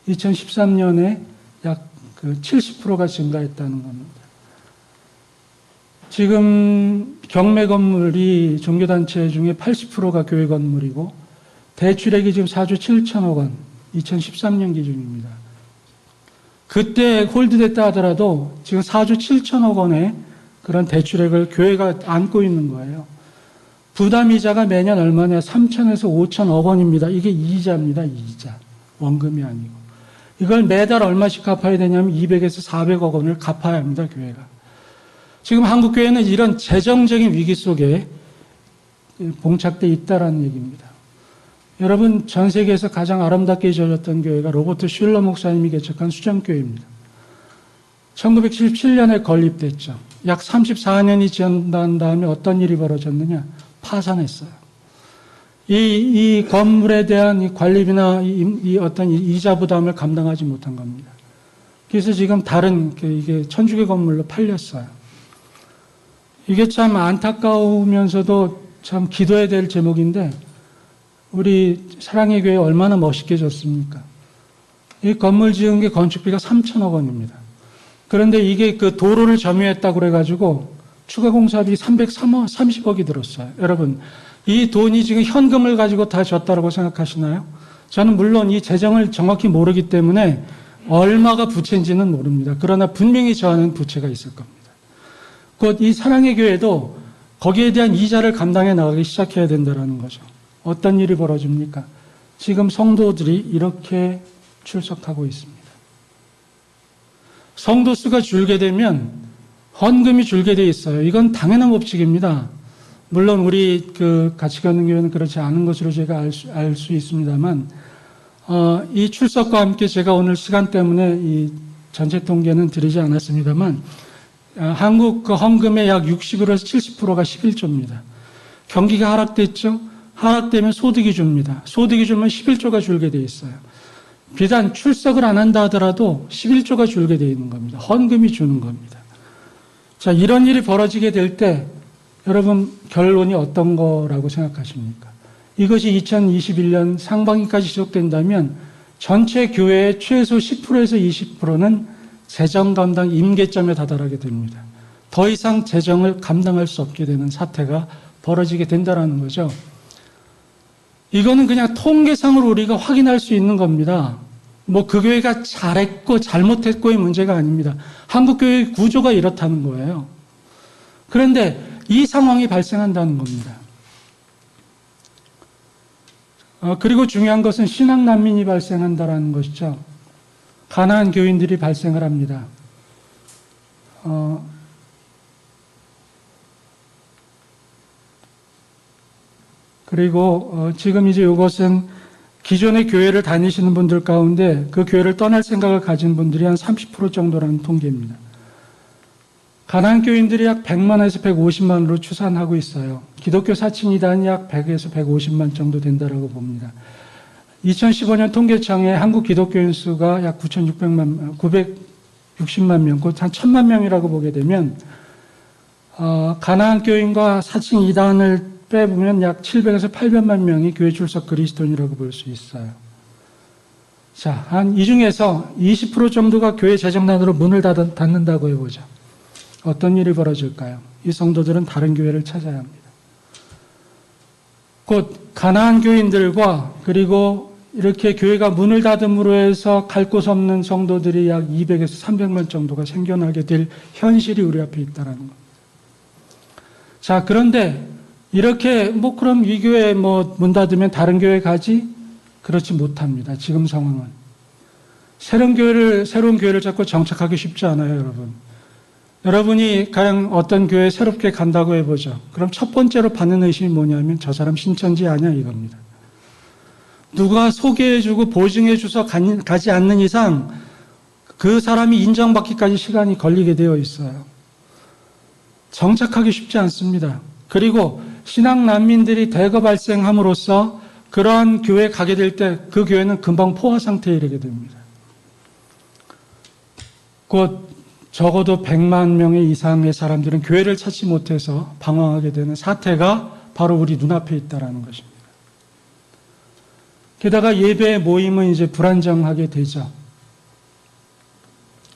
2013년에 약 70%가 증가했다는 겁니다. 지금 경매 건물이 종교단체 중에 80%가 교회 건물이고 대출액이 지금 4조 7천억 원, 2013년 기준입니다. 그때 홀드됐다 하더라도 지금 4조 7천억 원의 그런 대출액을 교회가 안고 있는 거예요. 부담이자가 매년 얼마냐? 3천에서 5천억 원입니다. 이게 이자입니다. 이자. 원금이 아니고. 이걸 매달 얼마씩 갚아야 되냐면 200에서 400억 원을 갚아야 합니다. 교회가. 지금 한국교회는 이런 재정적인 위기 속에 봉착돼 있다라는 얘기입니다. 여러분, 전 세계에서 가장 아름답게 지어졌던 교회가 로버트 슐러 목사님이 개척한 수정교회입니다. 1977년에 건립됐죠. 약 34년이 지난 다음에 어떤 일이 벌어졌느냐? 파산했어요. 이 건물에 대한 이 관리비나 이 어떤 이자 부담을 감당하지 못한 겁니다. 그래서 지금 다른 이게 천주교 건물로 팔렸어요. 이게 참 안타까우면서도 참 기도해야 될 제목인데 우리 사랑의 교회 얼마나 멋있게 졌습니까? 이 건물 지은 게 건축비가 3천억 원입니다. 그런데 이게 그 도로를 점유했다고 그래가지고 추가 공사비 330억이 들었어요. 여러분, 이 돈이 지금 현금을 가지고 다 줬다고 생각하시나요? 저는 물론 이 재정을 정확히 모르기 때문에 얼마가 부채인지는 모릅니다. 그러나 분명히 저하는 부채가 있을 겁니다. 곧 이 사랑의 교회도 거기에 대한 이자를 감당해 나가기 시작해야 된다는 거죠. 어떤 일이 벌어집니까? 지금 성도들이 이렇게 출석하고 있습니다. 성도 수가 줄게 되면 헌금이 줄게 돼 있어요. 이건 당연한 법칙입니다. 물론 우리 같이 가는 교회는 그렇지 않은 것으로 제가 알 수 있습니다만, 이 출석과 함께 제가 오늘 시간 때문에 이 전체 통계는 드리지 않았습니다만, 한국 그 헌금의 약 60%에서 70%가 11조입니다. 경기가 하락됐죠? 하락되면 소득이 줍니다. 소득이 줄면 11조가 줄게 돼 있어요. 비단 출석을 안 한다 하더라도 11조가 줄게 돼 있는 겁니다. 헌금이 주는 겁니다. 자, 이런 일이 벌어지게 될 때 여러분 결론이 어떤 거라고 생각하십니까? 이것이 2021년 상반기까지 지속된다면 전체 교회의 최소 10%에서 20%는 재정 감당 임계점에 다다르게 됩니다. 더 이상 재정을 감당할 수 없게 되는 사태가 벌어지게 된다는 거죠. 이거는 그냥 통계상으로 우리가 확인할 수 있는 겁니다. 뭐 그 교회가 잘했고 잘못했고의 문제가 아닙니다. 한국교회의 구조가 이렇다는 거예요. 그런데 이 상황이 발생한다는 겁니다. 그리고 중요한 것은 신앙난민이 발생한다는 것이죠. 가난한 교인들이 발생을 합니다. 그리고 지금 이제 이것은 기존의 교회를 다니시는 분들 가운데 그 교회를 떠날 생각을 가진 분들이 한 30% 정도라는 통계입니다. 가난한 교인들이 약 100만에서 150만으로 추산하고 있어요. 기독교 사칭 이단이 약 100에서 150만 정도 된다고 봅니다. 2015년 통계청의 한국 기독교인 수가 약 960만 명, 곧 한 1000만 명이라고 보게 되면 가난한 교인과 사칭 이단을 빼보면 약 700에서 800만 명이 교회 출석 그리스도인이라고 볼 수 있어요. 자, 한 이 중에서 20% 정도가 교회 재정난으로 문을 닫는다고 해보죠. 어떤 일이 벌어질까요? 이 성도들은 다른 교회를 찾아야 합니다. 곧 가난한 교인들과 그리고 이렇게 교회가 문을 닫음으로 해서 갈 곳 없는 성도들이 약 200에서 300만 정도가 생겨나게 될 현실이 우리 앞에 있다는 겁니다. 자, 그런데 이렇게 그럼 이 교회 문 닫으면 다른 교회 가지? 그렇지 못합니다. 지금 상황은. 새로운 교회를 잡고 정착하기 쉽지 않아요, 여러분. 여러분이 가령 어떤 교회에 새롭게 간다고 해보죠. 그럼 첫 번째로 받는 의심이 뭐냐면 저 사람 신천지 아니야 이겁니다. 누가 소개해주고 보증해줘서 가지 않는 이상 그 사람이 인정받기까지 시간이 걸리게 되어 있어요. 정착하기 쉽지 않습니다. 그리고 신앙 난민들이 대거 발생함으로써 그러한 교회에 가게 될 때 그 교회는 금방 포화 상태에 이르게 됩니다. 곧 적어도 100만 명의 이상의 사람들은 교회를 찾지 못해서 방황하게 되는 사태가 바로 우리 눈앞에 있다는 것입니다. 게다가 예배 모임은 이제 불안정하게 되죠.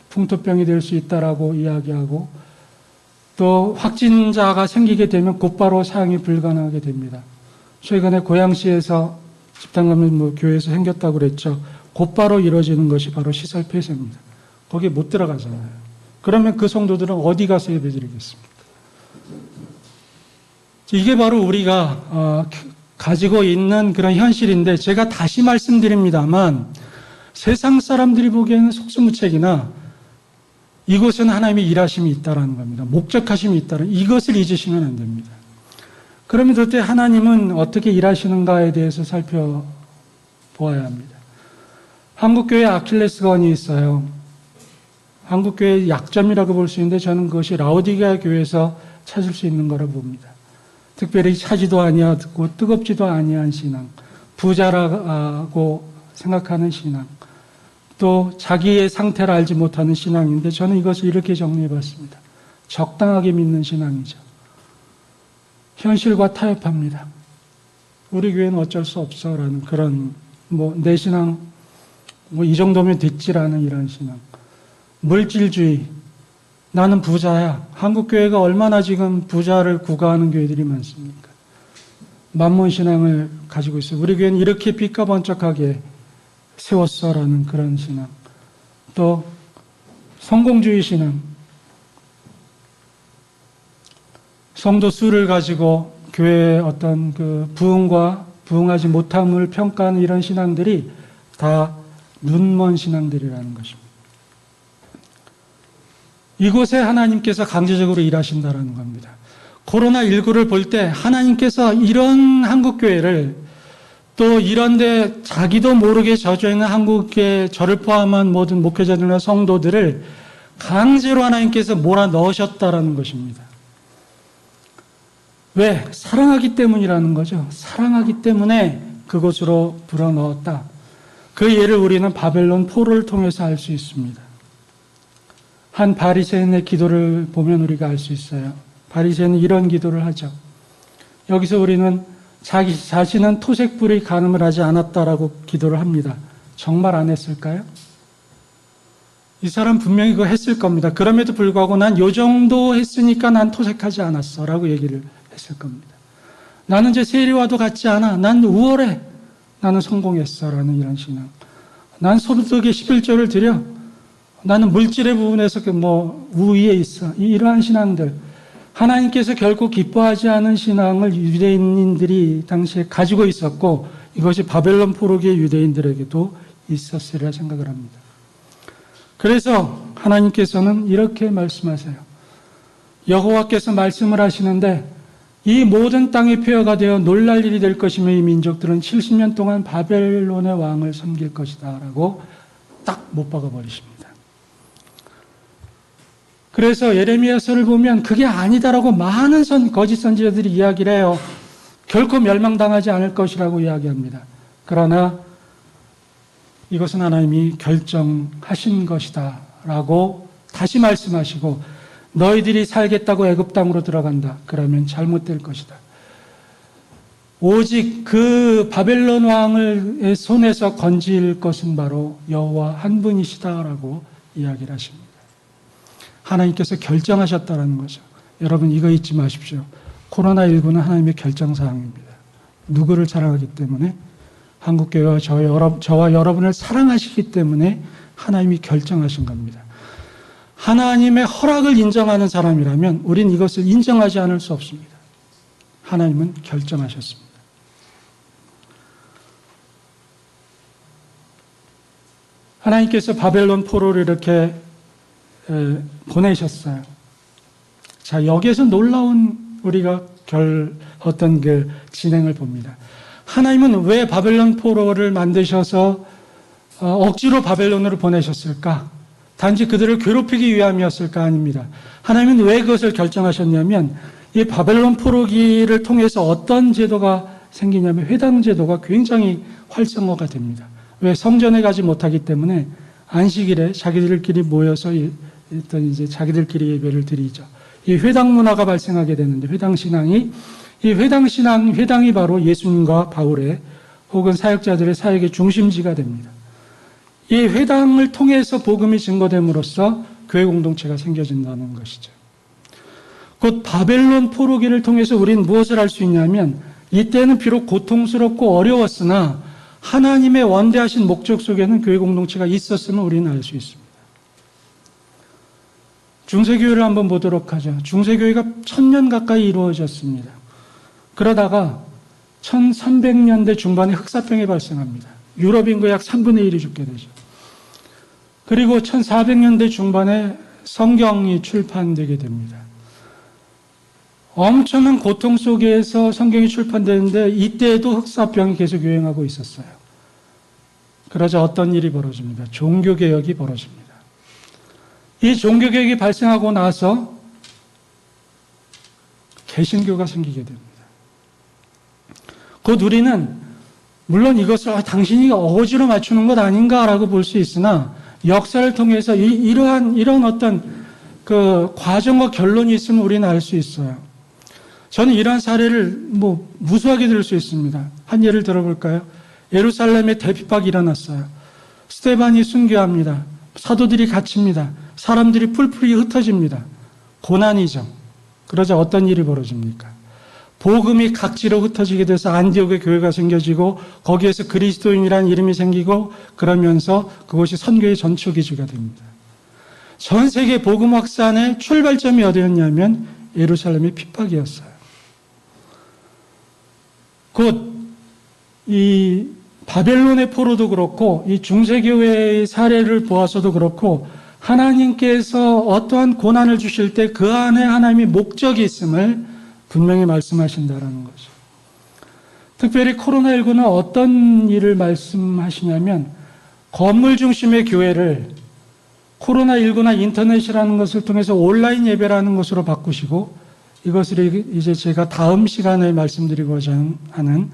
풍토병이 될 수 있다라고 이야기하고 또 확진자가 생기게 되면 곧바로 사용이 불가능하게 됩니다. 최근에 고양시에서 집단감염 교회에서 생겼다고 그랬죠. 곧바로 이루어지는 것이 바로 시설 폐쇄입니다. 거기에 못 들어가잖아요. 그러면 그 성도들은 어디 가서 예배드리겠습니까? 이게 바로 우리가 가지고 있는 그런 현실인데 제가 다시 말씀드립니다만 세상 사람들이 보기에는 속수무책이나 이곳은 하나님의 일하심이 있다는 겁니다. 목적하심이 있다는 이것을 잊으시면 안 됩니다. 그러면 도대체 하나님은 어떻게 일하시는가에 대해서 살펴보아야 합니다. 한국교회 아킬레스건이 있어요. 한국교회의 약점이라고 볼 수 있는데 저는 그것이 라오디게아 교회에서 찾을 수 있는 거라고 봅니다. 특별히 차지도 아니하고 뜨겁지도 아니한 신앙, 부자라고 생각하는 신앙, 또 자기의 상태를 알지 못하는 신앙인데 저는 이것을 이렇게 정리해봤습니다. 적당하게 믿는 신앙이죠. 현실과 타협합니다. 우리 교회는 어쩔 수 없어라는 그런 내 신앙 뭐 이 정도면 됐지라는 이런 신앙. 물질주의. 나는 부자야. 한국교회가 얼마나 지금 부자를 구가하는 교회들이 많습니까? 만몬신앙을 가지고 있어요. 우리 교회는 이렇게 삐까번쩍하게 세웠어라는 그런 신앙. 또 성공주의 신앙. 성도 수를 가지고 교회의 어떤 그 부흥과 부흥하지 못함을 평가하는 이런 신앙들이 다 눈먼 신앙들이라는 것입니다. 이곳에 하나님께서 강제적으로 일하신다는 겁니다. 코로나19를 볼 때 하나님께서 이런 한국교회를 또 이런데 자기도 모르게 젖어 있는 한국교회, 저를 포함한 모든 목회자들과 성도들을 강제로 하나님께서 몰아넣으셨다라는 것입니다. 왜? 사랑하기 때문이라는 거죠. 사랑하기 때문에 그곳으로 불어넣었다. 그 예를 우리는 바벨론 포로를 통해서 알 수 있습니다. 한 바리새인의 기도를 보면 우리가 알 수 있어요. 바리새인은 이런 기도를 하죠. 여기서 우리는 자기 자신은 토색불의 간음을 하지 않았다라고 기도를 합니다. 정말 안 했을까요? 이 사람 분명히 그거 했을 겁니다. 그럼에도 불구하고 난 요 정도 했으니까 난 토색하지 않았어 라고 얘기를 했을 겁니다. 나는 이제 세리와도 같지 않아. 난 우월해. 나는 성공했어 라는 이런 신앙. 난 소득의 11조를 드려. 나는 물질의 부분에서 우위에 있어. 이러한 신앙들. 하나님께서 결코 기뻐하지 않은 신앙을 유대인들이 당시에 가지고 있었고 이것이 바벨론 포로기의 유대인들에게도 있었으리라 생각을 합니다. 그래서 하나님께서는 이렇게 말씀하세요. 여호와께서 말씀을 하시는데 이 모든 땅이 폐허가 되어 놀랄 일이 될 것이며 이 민족들은 70년 동안 바벨론의 왕을 섬길 것이다 라고 딱 못 박아버리십니다. 그래서 예레미야서를 보면 그게 아니다라고 많은 거짓 선지자들이 이야기를 해요. 결코 멸망당하지 않을 것이라고 이야기합니다. 그러나 이것은 하나님이 결정하신 것이다 라고 다시 말씀하시고 너희들이 살겠다고 애굽 땅으로 들어간다. 그러면 잘못될 것이다. 오직 그 바벨론 왕의 손에서 건질 것은 바로 여호와 한 분이시다라고 이야기를 하십니다. 하나님께서 결정하셨다는 거죠. 여러분 이거 잊지 마십시오. 코로나19는 하나님의 결정사항입니다. 누구를 사랑하기 때문에 한국교회와 저와 여러분을 사랑하시기 때문에 하나님이 결정하신 겁니다. 하나님의 허락을 인정하는 사람이라면 우린 이것을 인정하지 않을 수 없습니다. 하나님은 결정하셨습니다. 하나님께서 바벨론 포로를 이렇게 보내셨어요. 자, 여기에서 놀라운 우리가 어떤 그 진행을 봅니다. 하나님은 왜 바벨론 포로를 만드셔서 억지로 바벨론으로 보내셨을까? 단지 그들을 괴롭히기 위함이었을까? 아닙니다. 하나님은 왜 그것을 결정하셨냐면 이 바벨론 포로기를 통해서 어떤 제도가 생기냐면 회당 제도가 굉장히 활성화가 됩니다. 왜? 성전에 가지 못하기 때문에 안식일에 자기들끼리 모여서 일단 이제 자기들끼리 예배를 드리죠. 이 회당 문화가 발생하게 되는데 회당이 바로 예수님과 바울의 혹은 사역자들의 사역의 중심지가 됩니다. 이 회당을 통해서 복음이 증거됨으로써 교회 공동체가 생겨진다는 것이죠. 곧 바벨론 포로기를 통해서 우리는 무엇을 할 수 있냐면 이때는 비록 고통스럽고 어려웠으나 하나님의 원대하신 목적 속에는 교회 공동체가 있었음을 우리는 알 수 있습니다. 중세교회를 한번 보도록 하죠. 중세교회가 1000년 가까이 이루어졌습니다. 그러다가 1300년대 중반에 흑사병이 발생합니다. 유럽 인구의 약 3분의 1이 죽게 되죠. 그리고 1400년대 중반에 성경이 출판되게 됩니다. 엄청난 고통 속에서 성경이 출판되는데 이때에도 흑사병이 계속 유행하고 있었어요. 그러자 어떤 일이 벌어집니다. 종교개혁이 벌어집니다. 이 종교개혁이 발생하고 나서 개신교가 생기게 됩니다. 곧 우리는 물론 이것을 당신이 어거지로 맞추는 것 아닌가라고 볼 수 있으나 역사를 통해서 이런 어떤 그 과정과 결론이 있으면 우리는 알 수 있어요. 저는 이러한 사례를 무수하게 들을 수 있습니다. 한 예를 들어볼까요? 예루살렘에 대핍박이 일어났어요. 스데반이 순교합니다. 사도들이 갇힙니다. 사람들이 풀풀이 흩어집니다. 고난이죠. 그러자 어떤 일이 벌어집니까? 복음이 각지로 흩어지게 돼서 안디옥의 교회가 생겨지고 거기에서 그리스도인이라는 이름이 생기고 그러면서 그것이 선교의 전초 기지가 됩니다. 전 세계 복음 확산의 출발점이 어디였냐면 예루살렘의 핍박이었어요. 곧 이 바벨론의 포로도 그렇고 이 중세교회의 사례를 보아서도 그렇고 하나님께서 어떠한 고난을 주실 때 그 안에 하나님의 목적이 있음을 분명히 말씀하신다라는 거죠. 특별히 코로나19는 어떤 일을 말씀하시냐면 건물 중심의 교회를 코로나19나 인터넷이라는 것을 통해서 온라인 예배라는 것으로 바꾸시고 이것을 이제 제가 다음 시간에 말씀드리고자 하는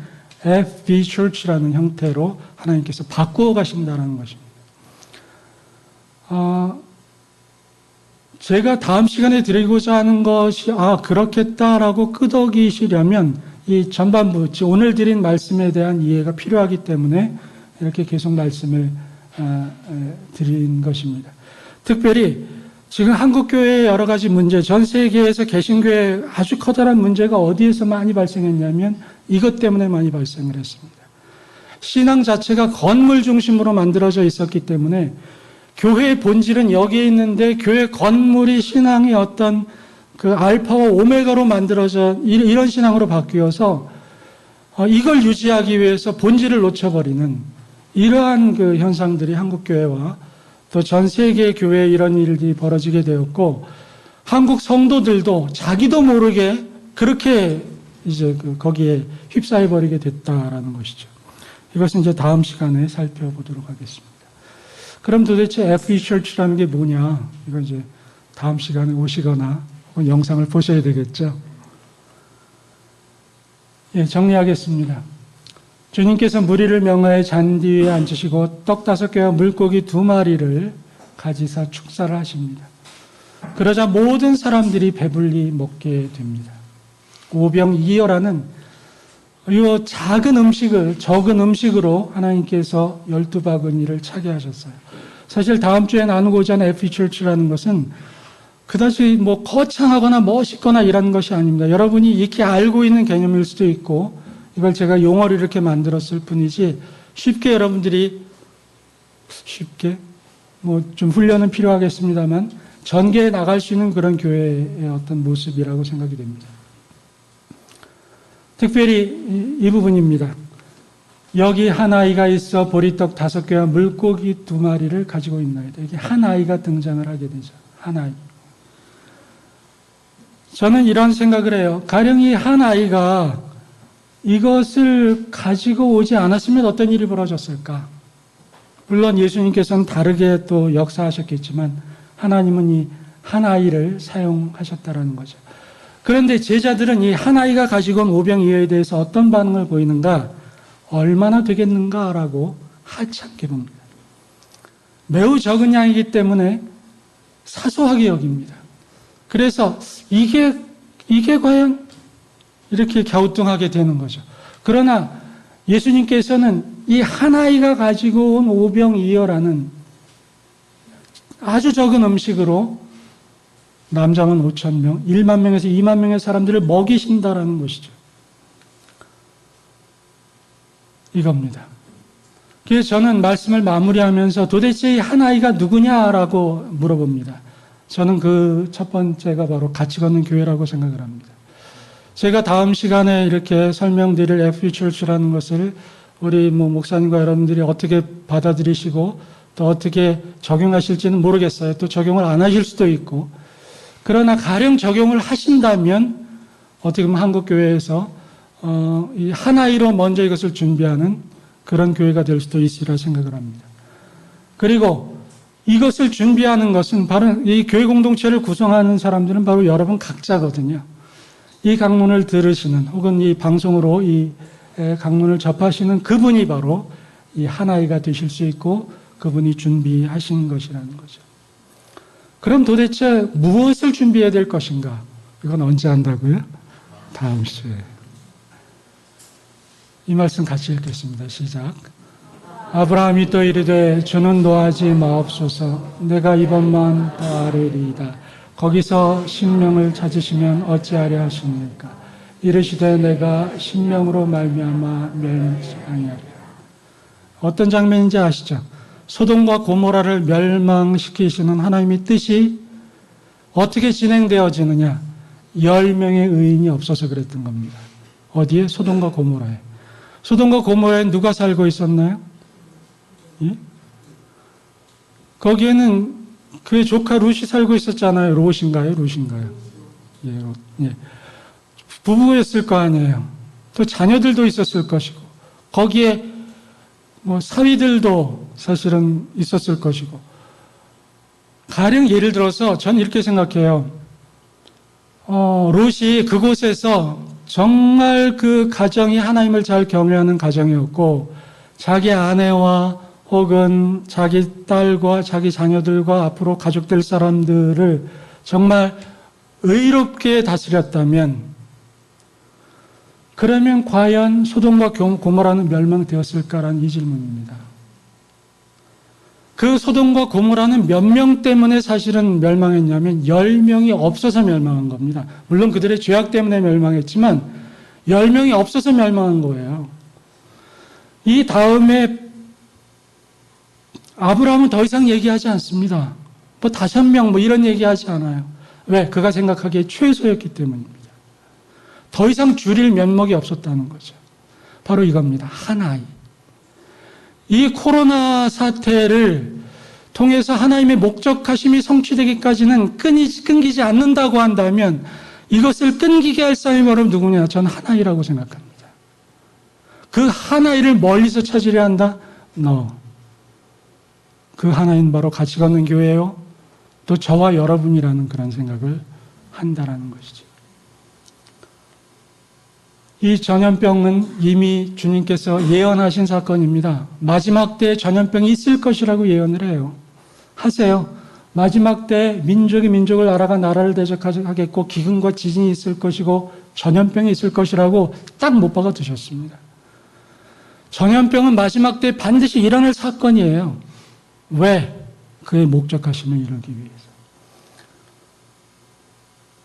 FB Church라는 형태로 하나님께서 바꾸어 가신다는 것입니다. 제가 다음 시간에 드리고자 하는 것이 그렇겠다라고 끄덕이시려면 이 전반부, 오늘 드린 말씀에 대한 이해가 필요하기 때문에 이렇게 계속 말씀을 드린 것입니다. 특별히 지금 한국교회의 여러 가지 문제, 전 세계에서 개신교회 아주 커다란 문제가 어디에서 많이 발생했냐면 이것 때문에 많이 발생을 했습니다. 신앙 자체가 건물 중심으로 만들어져 있었기 때문에 교회의 본질은 여기에 있는데 교회 건물이 신앙의 어떤 그 알파와 오메가로 만들어져 이런 신앙으로 바뀌어서 이걸 유지하기 위해서 본질을 놓쳐버리는 이러한 그 현상들이 한국교회와 또 전 세계 교회에 이런 일들이 벌어지게 되었고 한국 성도들도 자기도 모르게 그렇게 이제 거기에 휩싸여 버리게 됐다라는 것이죠. 이것은 이제 다음 시간에 살펴보도록 하겠습니다. 그럼 도대체 FB Church라는 게 뭐냐? 이건 이제 다음 시간에 오시거나 혹은 영상을 보셔야 되겠죠. 예, 정리하겠습니다. 주님께서 무리를 명하여 잔디 위에 앉으시고 떡 5개와 물고기 2마리를 가지사 축사를 하십니다. 그러자 모든 사람들이 배불리 먹게 됩니다. 오병이어라는 이 작은 음식을 적은 음식으로 하나님께서 12바구니를 차게 하셨어요. 사실 다음 주에 나누고자 하는 FB Church라는 것은 그다지 거창하거나 멋있거나 이런 것이 아닙니다. 여러분이 익히 알고 있는 개념일 수도 있고 이걸 제가 용어를 이렇게 만들었을 뿐이지 쉽게 여러분들이 좀 훈련은 필요하겠습니다만 전개해 나갈 수 있는 그런 교회의 어떤 모습이라고 생각이 됩니다. 특별히 이 부분입니다. 여기 한 아이가 있어 보리떡 5개와 물고기 2마리를 가지고 있나이다. 이게 한 아이가 등장을 하게 되죠. 한 아이. 저는 이런 생각을 해요. 가령 이 한 아이가 이것을 가지고 오지 않았으면 어떤 일이 벌어졌을까? 물론 예수님께서는 다르게 또 역사하셨겠지만 하나님은 이 한 아이를 사용하셨다라는 거죠. 그런데 제자들은 이 한 아이가 가지고 온 오병이어에 대해서 어떤 반응을 보이는가? 얼마나 되겠는가라고 하찮게 봅니다. 매우 적은 양이기 때문에 사소하게 여깁니다. 그래서 이게 과연 이렇게 갸우뚱하게 되는 거죠. 그러나 예수님께서는 이 한 아이가 가지고 온 오병이어라는 아주 적은 음식으로 남자는 5,000명, 1만 명에서 2만 명의 사람들을 먹이신다라는 것이죠. 이겁니다. 그래서 저는 말씀을 마무리하면서 도대체 이 한 아이가 누구냐라고 물어봅니다. 저는 그 첫 번째가 바로 같이 걷는 교회라고 생각을 합니다. 제가 다음 시간에 이렇게 설명드릴 FB Church라는 것을 우리 목사님과 여러분들이 어떻게 받아들이시고 또 어떻게 적용하실지는 모르겠어요. 또 적용을 안 하실 수도 있고. 그러나 가령 적용을 하신다면 어떻게 보면 한국교회에서 이 하나이로 먼저 이것을 준비하는 그런 교회가 될 수도 있으리라 생각을 합니다. 그리고 이것을 준비하는 것은 바로 이 교회 공동체를 구성하는 사람들은 바로 여러분 각자거든요. 이 강론을 들으시는 혹은 이 방송으로 이 강론을 접하시는 그분이 바로 이 하나이가 되실 수 있고 그분이 준비하신 것이라는 거죠. 그럼 도대체 무엇을 준비해야 될 것인가? 이건 언제 한다고요? 다음 주에. 이 말씀 같이 읽겠습니다. 시작. 아브라함이 또 이르되 주는 노하지 마옵소서. 내가 이번만 따르리이다. 거기서 신명을 찾으시면 어찌하려 하십니까? 이르시되 내가 신명으로 말미암아 멸망치 아니하리라. 어떤 장면인지 아시죠? 소돔과 고모라를 멸망시키시는 하나님의 뜻이 어떻게 진행되어지느냐? 10명의 의인이 없어서 그랬던 겁니다. 어디에? 소돔과 고모라에. 소돔과 고모라에 누가 살고 있었나요? 예? 거기에는 그의 조카 룻이 살고 있었잖아요. 롯인가요? 룻인가요? 예, 롯. 예. 부부였을 거 아니에요. 또 자녀들도 있었을 것이고, 거기에 뭐 사위들도 사실은 있었을 것이고, 가령 예를 들어서 전 이렇게 생각해요. 롯이 그곳에서 정말 그 가정이 하나님을 잘 경외하는 가정이었고, 자기 아내와 혹은 자기 딸과 자기 자녀들과 앞으로 가족될 사람들을 정말 의롭게 다스렸다면, 그러면 과연 소돔과 고모라는 멸망되었을까라는 이 질문입니다. 그 소돔과 고모라는 몇 명 때문에 사실은 멸망했냐면 10명이 없어서 멸망한 겁니다. 물론 그들의 죄악 때문에 멸망했지만 10명이 없어서 멸망한 거예요. 이 다음에 아브라함은 더 이상 얘기하지 않습니다. 뭐 5명 뭐 이런 얘기하지 않아요. 왜? 그가 생각하기에 최소였기 때문입니다. 더 이상 줄일 면목이 없었다는 거죠. 바로 이겁니다. 한 아이. 이 코로나 사태를 통해서 하나님의 목적하심이 성취되기까지는 끊기지 않는다고 한다면 이것을 끊기게 할 사람이 바로 누구냐? 전 한 아이라고 생각합니다. 그 한 아이를 멀리서 찾으려 한다? 그 하나인 바로 같이 걷는 교회요. 또 저와 여러분이라는 그런 생각을 한다라는 것이죠. 이 전염병은 이미 주님께서 예언하신 사건입니다. 마지막 때에 전염병이 있을 것이라고 예언을 해요. 하세요. 마지막 때 민족이 민족을 나라가 나라를 대적하겠고 기근과 지진이 있을 것이고 전염병이 있을 것이라고 딱 못 박아 두셨습니다. 전염병은 마지막 때 반드시 일어날 사건이에요. 왜? 그의 목적하심을 이루기 위해서.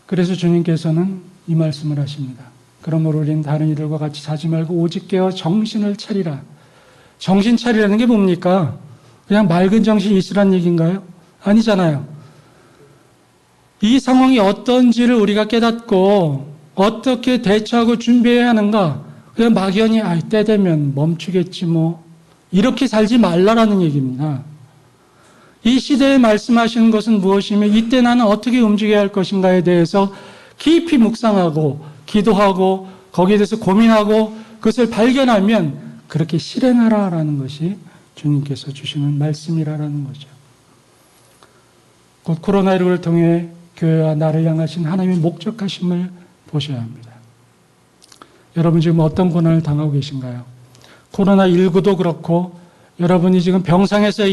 그래서 주님께서는 이 말씀을 하십니다. 그러므로 우리는 다른 이들과 같이 자지 말고 오직 깨어 정신을 차리라. 정신 차리라는 게 뭡니까? 그냥 맑은 정신이 있으란 얘기인가요? 아니잖아요. 이 상황이 어떤지를 우리가 깨닫고 어떻게 대처하고 준비해야 하는가? 그냥 막연히 때 되면 멈추겠지 뭐 이렇게 살지 말라라는 얘기입니다. 이 시대에 말씀하시는 것은 무엇이며 이때 나는 어떻게 움직여야 할 것인가에 대해서 깊이 묵상하고 기도하고 거기에 대해서 고민하고 그것을 발견하면 그렇게 실행하라라는 것이 주님께서 주시는 말씀이라는 거죠. 곧 코로나19를 통해 교회와 나를 향하신 하나님의 목적하심을 보셔야 합니다. 여러분 지금 어떤 고난을 당하고 계신가요? 코로나19도 그렇고 여러분이 지금 병상에서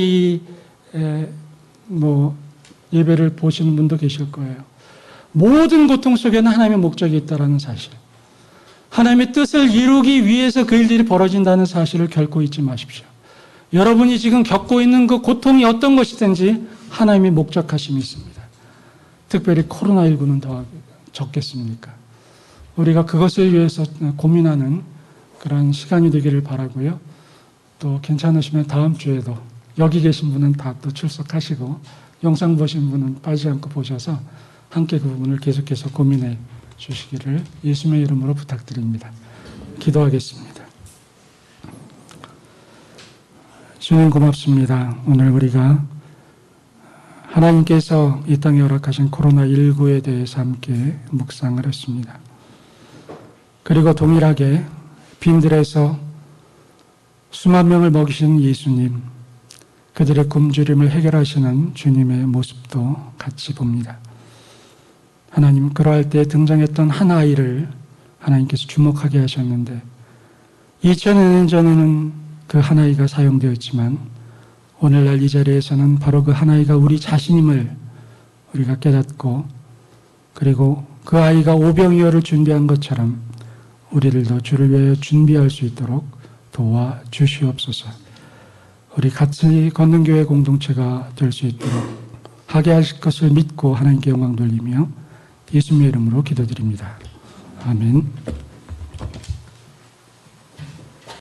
예배를 보시는 분도 계실 거예요. 모든 고통 속에는 하나님의 목적이 있다는 사실. 하나님의 뜻을 이루기 위해서 그 일들이 벌어진다는 사실을 결코 잊지 마십시오. 여러분이 지금 겪고 있는 그 고통이 어떤 것이든지 하나님의 목적하심이 있습니다. 특별히 코로나19는 더 적겠습니까? 우리가 그것을 위해서 고민하는 그런 시간이 되기를 바라고요. 또 괜찮으시면 다음 주에도 여기 계신 분은 다 또 출석하시고 영상 보신 분은 빠지지 않고 보셔서 함께 그 부분을 계속해서 고민해 주시기를 예수님의 이름으로 부탁드립니다. 기도하겠습니다. 주님 고맙습니다. 오늘 우리가 하나님께서 이 땅에 허락하신 코로나19에 대해서 함께 묵상을 했습니다. 그리고 동일하게 빈들에서 수만 명을 먹이신 예수님, 그들의 굶주림을 해결하시는 주님의 모습도 같이 봅니다. 하나님, 그러할 때 등장했던 한 아이를 하나님께서 주목하게 하셨는데 2000년 전에는 그 한 아이가 사용되었지만 오늘날 이 자리에서는 바로 그 한 아이가 우리 자신임을 우리가 깨닫고 그리고 그 아이가 오병이어를 준비한 것처럼 우리들도 주를 위하여 준비할 수 있도록 도와주시옵소서. 우리 같이 걷는 교회 공동체가 될 수 있도록 하게 하실 것을 믿고 하나님께 영광 돌리며 예수님의 이름으로 기도드립니다. 아멘.